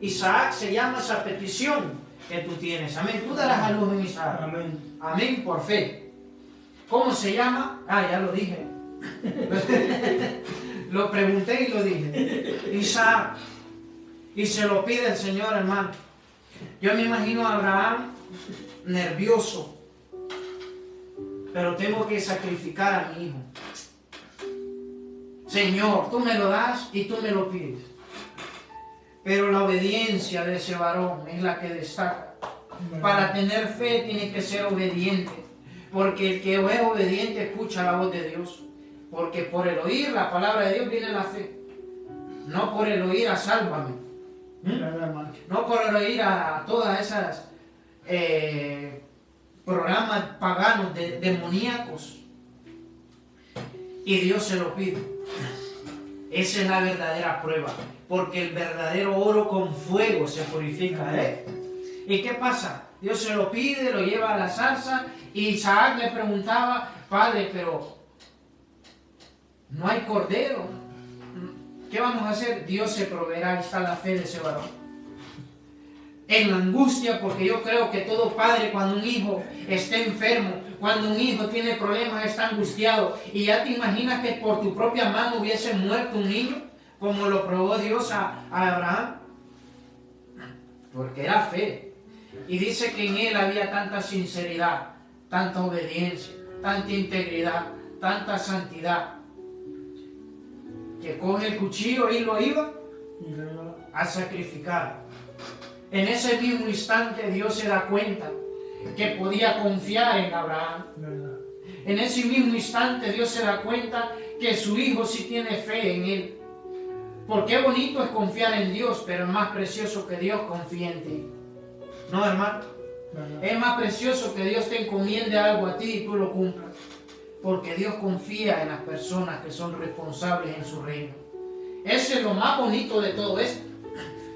Isaac se llama esa petición que tú tienes. Amén. Tú darás a luz en Isaac. Amén. Amén, por fe. ¿Cómo se llama? Ya lo dije. Lo pregunté y lo dije. Isaac. Y se lo pide el Señor, hermano. Yo me imagino a Abraham nervioso. Pero tengo que sacrificar a mi hijo. Señor, tú me lo das y tú me lo pides. Pero la obediencia de ese varón es la que destaca. Para tener fe tiene que ser obediente. Porque el que es obediente escucha la voz de Dios. Porque por el oír la palabra de Dios viene la fe. No por el oír a sálvame. No por el oír a todas esas programas paganos, demoníacos. Y Dios se lo pide. Esa es la verdadera prueba. Porque el verdadero oro con fuego se purifica. ¿Y qué pasa? Dios se lo pide, lo lleva a la zarza. Y Isaac le preguntaba, Padre, pero no hay cordero. ¿Qué vamos a hacer? Dios se proveerá. Ahí está la fe de ese varón. En la angustia, porque yo creo que todo padre, cuando un hijo está enfermo, cuando un hijo tiene problemas, está angustiado, y ya te imaginas que por tu propia mano hubiese muerto un niño, como lo probó Dios a Abraham, porque era fe. Y dice que en él había tanta sinceridad, tanta obediencia, tanta integridad, tanta santidad, que coge el cuchillo y lo iba a sacrificar. En ese mismo instante Dios se da cuenta que podía confiar en Abraham. En ese mismo instante Dios se da cuenta que su hijo sí tiene fe en él. Porque bonito es confiar en Dios, pero es más precioso que Dios confíe en ti. ¿No, hermano? Es más precioso que Dios te encomiende algo a ti y tú lo cumplas. Porque Dios confía en las personas que son responsables en su reino. Eso es lo más bonito de todo esto.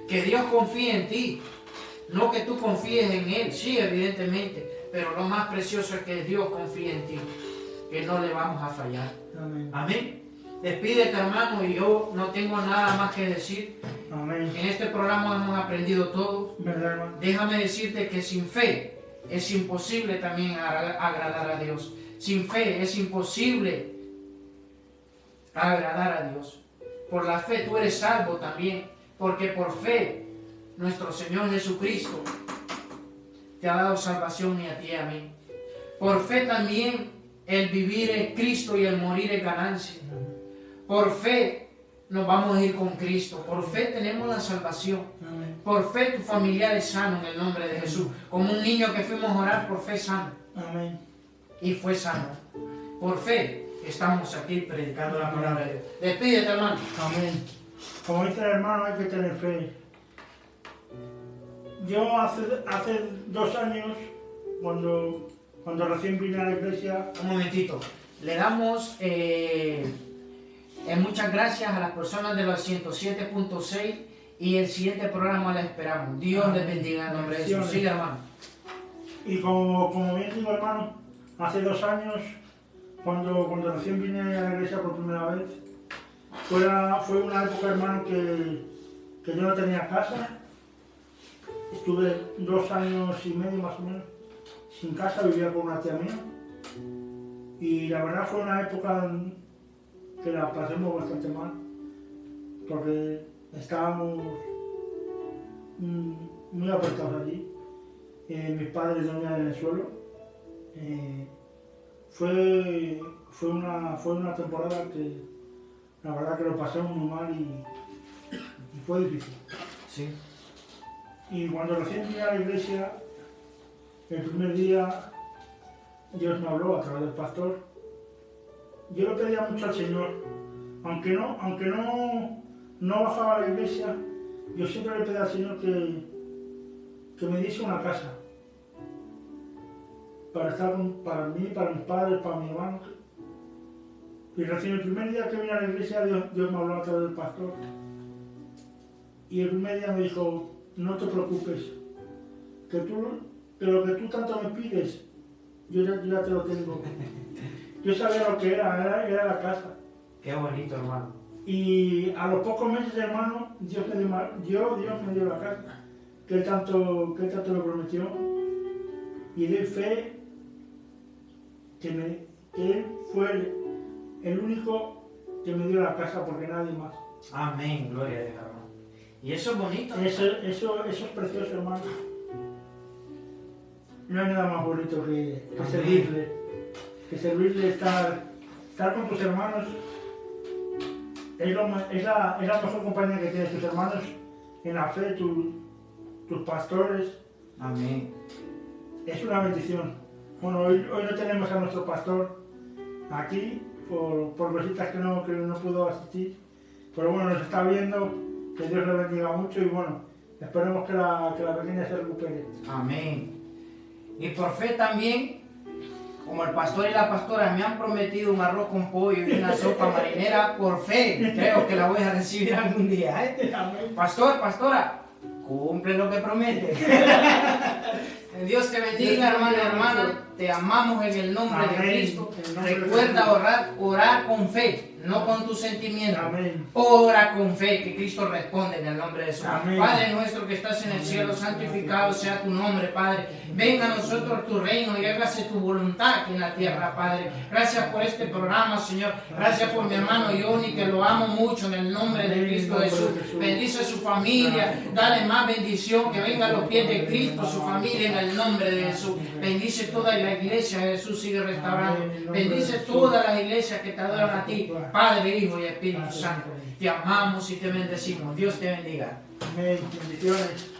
Que Dios confíe en ti, no que tú confíes en Él, sí, evidentemente, pero lo más precioso es que Dios confíe en ti, que no le vamos a fallar. Amén. Amén. Despídete, hermano, y yo no tengo nada más que decir. Amén. En este programa hemos aprendido todo. Déjame decirte que sin fe es imposible también agradar a Dios. Sin fe es imposible agradar a Dios. Por la fe tú eres salvo también. Porque por fe, nuestro Señor Jesucristo te ha dado salvación y a ti y a mí. Por fe también, el vivir es Cristo y el morir es ganancia. Por fe nos vamos a ir con Cristo. Por fe tenemos la salvación. Por fe tu familiar es sano en el nombre de Jesús. Como un niño que fuimos a orar, por fe sano. Y fue sano. Por fe estamos aquí predicando la palabra de Dios. Despídete, hermano. Amén. Como dice el hermano, hay que tener fe. Yo hace 2 años, cuando recién vine a la iglesia... Un momentito. Le damos muchas gracias a las personas de los 107.6 y el siguiente programa les esperamos. Dios les bendiga en nombre de Jesús. Sí, hermano. Y como bien digo, hermano, hace 2 años, cuando recién vine a la iglesia por primera vez, fue una época, hermano, que yo no tenía casa. Estuve 2 años y medio más o menos sin casa, vivía con una tía mía. Y la verdad fue una época que la pasamos bastante mal, porque estábamos muy apretados allí. Mis padres dormían en el suelo. Fue una temporada que la verdad que lo pasamos muy mal y fue difícil. Sí. Y cuando recién llegué a la iglesia, el primer día Dios me habló a través del pastor. Yo le pedía mucho al Señor, aunque no bajaba a la iglesia, yo siempre le pedía al Señor que me diese una casa para estar para mí, para mis padres, para mi hermano. Y recién el primer día que vine a la iglesia, Dios me habló a través del pastor. Y el primer día me dijo, no te preocupes, que lo que tú tanto me pides, yo ya te lo tengo. Yo sabía lo que era la casa. Qué bonito, hermano. Y a los pocos meses, hermano, Dios me dio la casa, que él tanto lo prometió. Y de fe que él fue el único que me dio la casa, porque nadie más. Amén, gloria a Dios, hermano. Y eso es bonito. Eso es precioso, hermano. No hay nada más bonito que servirle. Que servirle, estar con tus hermanos. Es la mejor compañía que tienes, tus hermanos en la fe, tus pastores. Amén. Es una bendición. Bueno, hoy no tenemos a nuestro pastor aquí, por cositas que no pudo asistir. Pero bueno, nos está viendo, que Dios le bendiga mucho y bueno, esperemos que la pequeña se recupere. Amén. Y por fe también, como el pastor y la pastora me han prometido un arroz con pollo y una sopa marinera, por fe creo que la voy a recibir algún día. Pastor, pastora, cumple lo que promete. Dios te bendiga, hermano y hermana. Te amamos en el nombre de Cristo. Recuerda orar con fe, no con tus sentimientos. Amén. Ora con fe, que Cristo responde en el nombre de Jesús. Amén. Padre nuestro que estás en el cielo, santificado sea tu nombre, Padre. Venga a nosotros tu reino y hágase tu voluntad aquí en la tierra, Padre. Gracias por este programa, Señor. Gracias por mi hermano Johnny, que lo amo mucho en el nombre de Cristo Jesús. Bendice a su familia, dale más bendición, que venga a los pies de Cristo, su familia en el nombre de Jesús. Bendice toda la iglesia, Jesús sigue restaurando. Bendice todas las iglesias que te adoran a ti, Padre, Hijo y Espíritu Santo. Te amamos y te bendecimos. Dios te bendiga. Amén. Bendiciones.